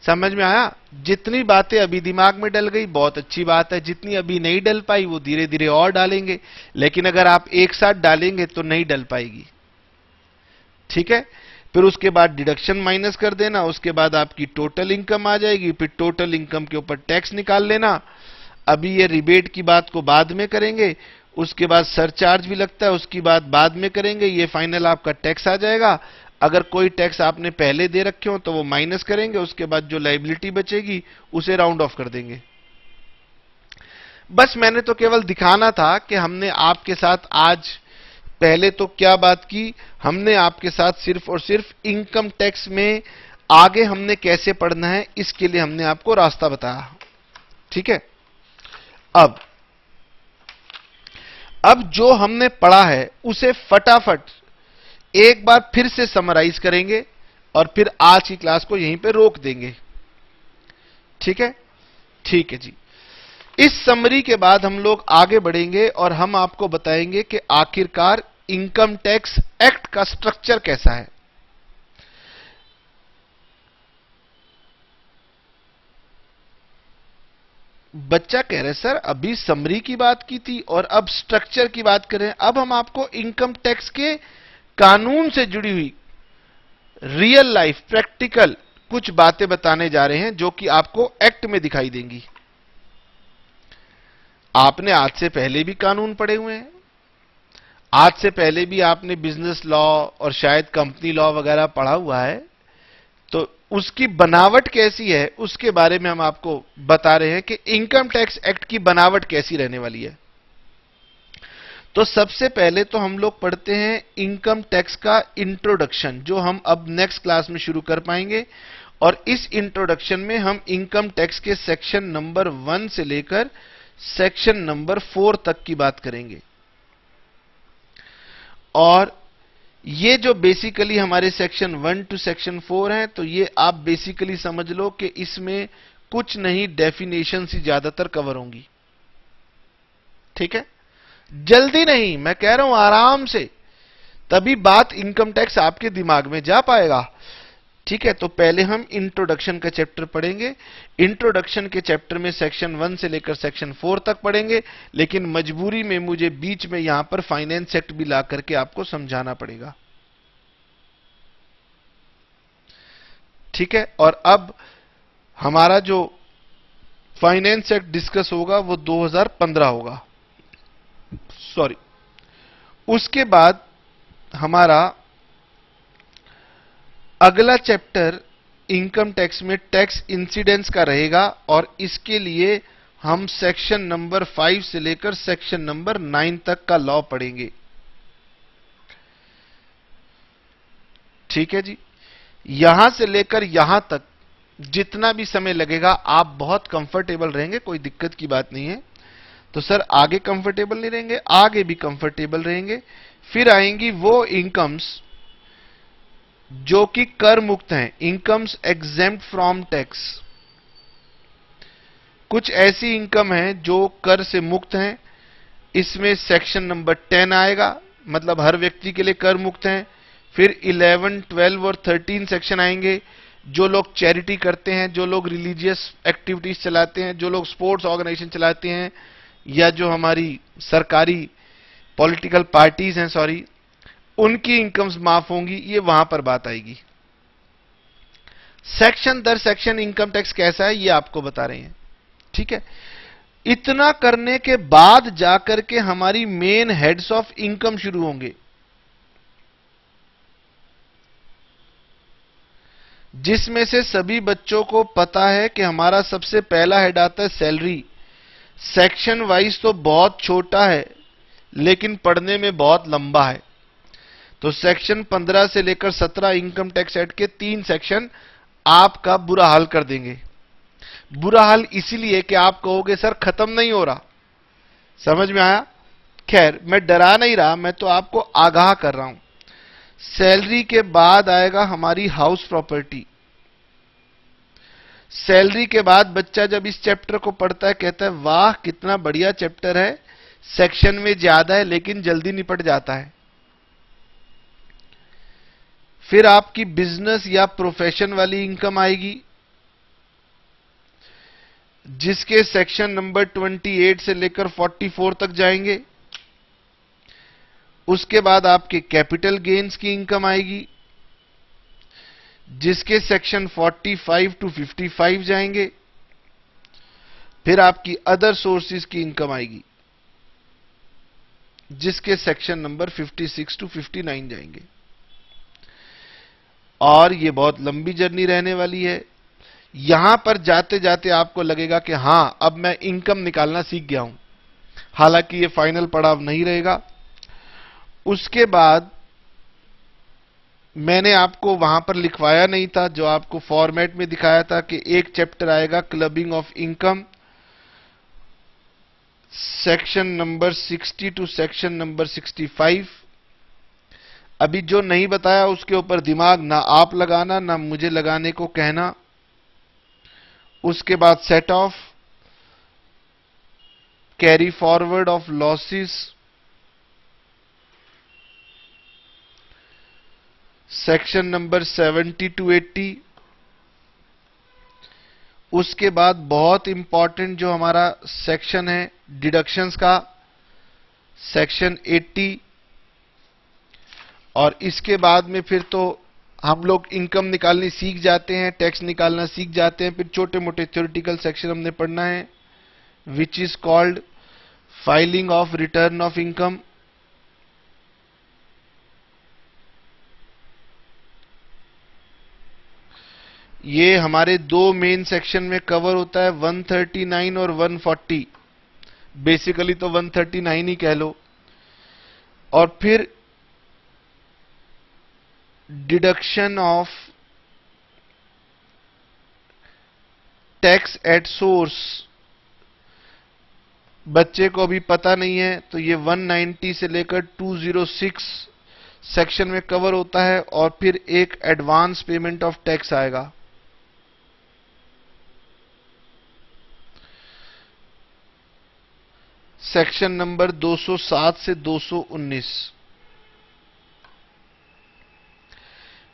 समझ में आया? जितनी बातें अभी दिमाग में डल गई बहुत अच्छी बात है, जितनी अभी नहीं डल पाई वो धीरे धीरे और डालेंगे। लेकिन अगर आप एक साथ डालेंगे तो नहीं डल पाएगी। ठीक है, फिर उसके बाद डिडक्शन माइनस कर देना, उसके बाद आपकी टोटल इनकम आ जाएगी। फिर टोटल इनकम के ऊपर टैक्स निकाल लेना। अभी ये रिबेट की बात को बाद में करेंगे। उसके बाद सरचार्ज भी लगता है, उसकी बात बाद में करेंगे। ये फाइनल आपका टैक्स आ जाएगा। अगर कोई टैक्स आपने पहले दे रखे हो तो वो माइनस करेंगे। उसके बाद जो लायबिलिटी बचेगी उसे राउंड ऑफ कर देंगे। बस मैंने तो केवल दिखाना था कि हमने आपके साथ आज पहले तो क्या बात की, हमने आपके साथ सिर्फ और सिर्फ इनकम टैक्स में आगे हमने कैसे पढ़ना है इसके लिए हमने आपको रास्ता बताया। ठीक है, अब जो हमने पढ़ा है उसे फटाफट एक बार फिर से समराइज करेंगे और फिर आज की क्लास को यहीं पे रोक देंगे। ठीक है, ठीक है जी। इस समरी के बाद हम लोग आगे बढ़ेंगे और हम आपको बताएंगे कि आखिरकार इनकम टैक्स एक्ट का स्ट्रक्चर कैसा है। बच्चा कह रहे सर अभी समरी की बात की थी और अब स्ट्रक्चर की बात करें। अब हम आपको इनकम टैक्स के कानून से जुड़ी हुई रियल लाइफ प्रैक्टिकल कुछ बातें बताने जा रहे हैं जो कि आपको एक्ट में दिखाई देंगी। आपने आज से पहले भी कानून पढ़े हुए हैं, आज से पहले भी आपने बिजनेस लॉ और शायद कंपनी लॉ वगैरह पढ़ा हुआ है, तो उसकी बनावट कैसी है उसके बारे में हम आपको बता रहे हैं कि इनकम टैक्स एक्ट की बनावट कैसी रहने वाली है। तो सबसे पहले तो हम लोग पढ़ते हैं इनकम टैक्स का इंट्रोडक्शन, जो हम अब नेक्स्ट क्लास में शुरू कर पाएंगे। और इस इंट्रोडक्शन में हम इनकम टैक्स के सेक्शन नंबर 1 से लेकर सेक्शन नंबर 4 तक की बात करेंगे। और ये जो बेसिकली हमारे सेक्शन 1 टू सेक्शन 4 हैं, तो ये आप बेसिकली समझ लो कि इसमें कुछ नहीं डेफिनेशन ही ज्यादातर कवर होंगी। ठीक है, जल्दी नहीं, मैं कह रहा हूं आराम से, तभी बात इनकम टैक्स आपके दिमाग में जा पाएगा। ठीक है, तो पहले हम इंट्रोडक्शन का चैप्टर पढ़ेंगे। इंट्रोडक्शन के चैप्टर में सेक्शन 1 से लेकर सेक्शन 4 तक पढ़ेंगे, लेकिन मजबूरी में मुझे बीच में यहां पर फाइनेंस एक्ट भी ला करके आपको समझाना पड़ेगा। ठीक है, और अब हमारा जो फाइनेंस एक्ट डिस्कस होगा वो 2015 होगा, सॉरी। उसके बाद हमारा अगला चैप्टर इनकम टैक्स में टैक्स इंसिडेंस का रहेगा, और इसके लिए हम सेक्शन नंबर 5 से लेकर सेक्शन नंबर 9 तक का लॉ पढ़ेंगे। ठीक है जी, यहां से लेकर यहां तक जितना भी समय लगेगा आप बहुत कंफर्टेबल रहेंगे, कोई दिक्कत की बात नहीं है। तो सर आगे कंफर्टेबल नहीं रहेंगे, आगे भी कंफर्टेबल रहेंगे। फिर आएंगी वो इनकम्स जो कि कर मुक्त हैं, इनकम्स एग्जेम्प्ट फ्रॉम टैक्स। कुछ ऐसी इनकम है जो कर से मुक्त हैं, इसमें सेक्शन नंबर 10 आएगा, मतलब हर व्यक्ति के लिए कर मुक्त हैं। फिर 11, 12 और 13 सेक्शन आएंगे, जो लोग चैरिटी करते हैं, जो लोग रिलीजियस एक्टिविटीज चलाते हैं, जो लोग स्पोर्ट्स ऑर्गेनाइजेशन चलाते हैं, या जो हमारी सरकारी पॉलिटिकल पार्टीज हैं, सॉरी, उनकी इनकम्स माफ होंगी। ये वहां पर बात आएगी। सेक्शन दर सेक्शन इनकम टैक्स कैसा है ये आपको बता रहे हैं। ठीक है, इतना करने के बाद जाकर के हमारी मेन हेड्स ऑफ इनकम शुरू होंगे, जिसमें से सभी बच्चों को पता है कि हमारा सबसे पहला हेड आता है सैलरी। सेक्शन वाइज तो बहुत छोटा है लेकिन पढ़ने में बहुत लंबा है। तो सेक्शन 15 से लेकर 17 इनकम टैक्स एक्ट के 3 सेक्शन आपका बुरा हाल कर देंगे। बुरा हाल इसीलिए कि आप कहोगे सर खत्म नहीं हो रहा। समझ में आया? खैर, मैं डरा नहीं रहा, मैं तो आपको आगाह कर रहा हूं। सैलरी के बाद आएगा हमारी हाउस प्रॉपर्टी। सैलरी के बाद बच्चा जब इस चैप्टर को पढ़ता है कहता है वाह कितना बढ़िया चैप्टर है, सेक्शन में ज्यादा है लेकिन जल्दी निपट जाता है। फिर आपकी बिजनेस या प्रोफेशन वाली इनकम आएगी, जिसके सेक्शन नंबर 28 से लेकर 44 तक जाएंगे। उसके बाद आपके कैपिटल गेन्स की इनकम आएगी, जिसके सेक्शन 45 टू 55 जाएंगे। फिर आपकी अदर सोर्सेज की इनकम आएगी, जिसके सेक्शन नंबर 56 टू 59 जाएंगे। और ये बहुत लंबी जर्नी रहने वाली है। यहां पर जाते जाते आपको लगेगा कि हां अब मैं इनकम निकालना सीख गया हूं, हालांकि ये फाइनल पड़ाव नहीं रहेगा। उसके बाद मैंने आपको वहां पर लिखवाया नहीं था, जो आपको फॉर्मेट में दिखाया था कि एक चैप्टर आएगा clubbing of income, section number 60 to section number 65। अभी जो नहीं बताया उसके ऊपर दिमाग ना आप लगाना ना मुझे लगाने को कहना। उसके बाद set of, carry forward of losses, section number 70 to 80। उसके बाद बहुत इंपॉर्टेंट जो हमारा सेक्शन है डिडक्शंस का, सेक्शन 80। और इसके बाद में फिर तो हम लोग इनकम निकालनी सीख जाते हैं, टैक्स निकालना सीख जाते हैं। फिर छोटे मोटे थ्योरेटिकल सेक्शन हमने पढ़ना है, which is called filing of return of income. ये हमारे दो मेन सेक्शन में कवर होता है, 139 और 140। बेसिकली तो 139 ही कह लो। और फिर deduction of tax at source, बच्चे को अभी पता नहीं है तो ये 190 से लेकर 206 सेक्शन में कवर होता है। और फिर एक एडवांस पेमेंट ऑफ टैक्स आएगा। सेक्शन नंबर 207 से 219।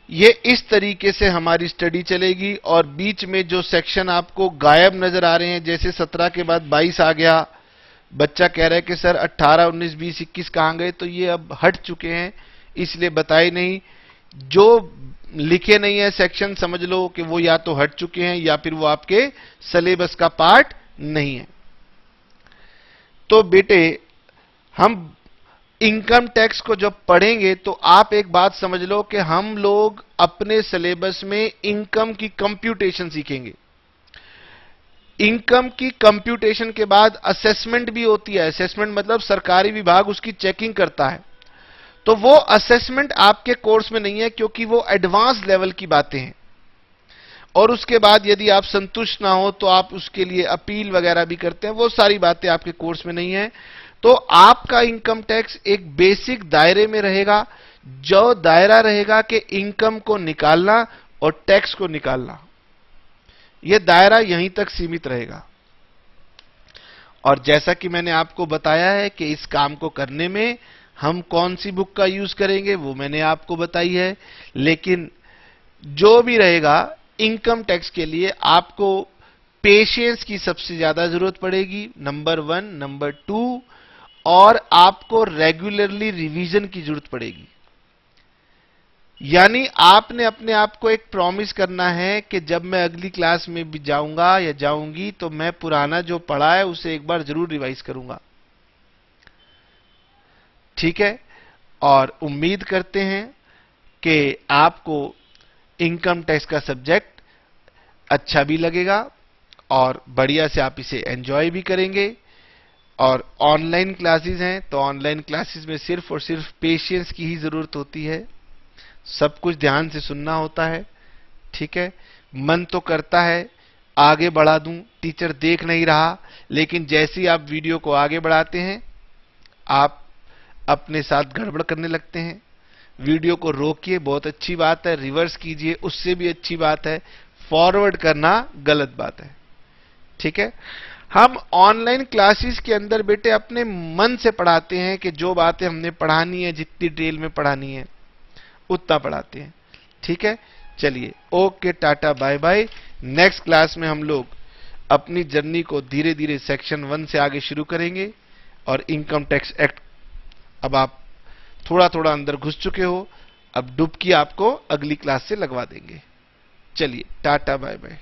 ये इस तरीके से हमारी स्टडी चलेगी। और बीच में जो सेक्शन आपको गायब नजर आ रहे हैं, जैसे 17 के बाद 22 आ गया, बच्चा कह रहा है कि सर 18, 19, 20, 21 कहां गए, तो ये अब हट चुके हैं, इसलिए बताए नहीं। जो लिखे नहीं है सेक्शन, समझ लो कि वो या तो हट चुके हैं या फिर वो आपके सिलेबस का पार्ट नहीं है। तो बेटे, हम इनकम टैक्स को जब पढ़ेंगे तो आप एक बात समझ लो कि हम लोग अपने सिलेबस में इनकम की कंप्यूटेशन सीखेंगे। इनकम की कंप्यूटेशन के बाद असेसमेंट भी होती है। असेसमेंट मतलब सरकारी विभाग उसकी चेकिंग करता है। तो वो असेसमेंट आपके कोर्स में नहीं है, क्योंकि वो एडवांस लेवल की बातें हैं। और उसके बाद यदि आप संतुष्ट ना हो तो आप उसके लिए अपील वगैरह भी करते हैं, वो सारी बातें आपके कोर्स में नहीं है। तो आपका इनकम टैक्स एक बेसिक दायरे में रहेगा, जो दायरा रहेगा कि इनकम को निकालना और टैक्स को निकालना, यह दायरा यहीं तक सीमित रहेगा। और जैसा कि मैंने आपको बताया है कि इस काम को करने में हम कौन सी बुक का यूज करेंगे वो मैंने आपको बताई है। लेकिन जो भी रहेगा, इनकम टैक्स के लिए आपको पेशेंस की सबसे ज्यादा जरूरत पड़ेगी, नंबर 1। नंबर 2, और आपको रेगुलरली रिवीजन की जरूरत पड़ेगी। यानी आपने अपने आप को एक प्रॉमिस करना है कि जब मैं अगली क्लास में भी जाऊंगा या जाऊंगी तो मैं पुराना जो पढ़ा है उसे एक बार जरूर रिवाइज करूंगा। ठीक है? और उम्मीद करते हैं कि आपको इनकम टैक्स का सब्जेक्ट अच्छा भी लगेगा और बढ़िया से आप इसे एंजॉय भी करेंगे। और ऑनलाइन क्लासेस हैं तो ऑनलाइन क्लासेस में सिर्फ और सिर्फ पेशेंस की ही जरूरत होती है। सब कुछ ध्यान से सुनना होता है। ठीक है? मन तो करता है आगे बढ़ा दूं, टीचर देख नहीं रहा, लेकिन जैसे ही आप वीडियो को आगे बढ़ाते हैं आप अपने साथ गड़बड़ करने लगते हैं। वीडियो को रोकिए, बहुत अच्छी बात है, रिवर्स कीजिए, उससे भी अच्छी बात है, फॉरवर्ड करना गलत बात है। ठीक है? हम ऑनलाइन क्लासेस के अंदर बेटे अपने मन से पढ़ाते हैं कि जो बातें हमने पढ़ानी है, जितनी डिटेल में पढ़ानी है उतना पढ़ाते हैं। ठीक है? चलिए, ओके, टाटा, बाय बाय। नेक्स्ट क्लास में हम लोग अपनी जर्नी को धीरे धीरे सेक्शन 1 से आगे शुरू करेंगे। और इनकम टैक्स एक्ट अब आप थोड़ा थोड़ा अंदर घुस चुके हो, अब डुबकी आपको अगली क्लास से लगवा देंगे। चलिए, टाटा, बाय बाय।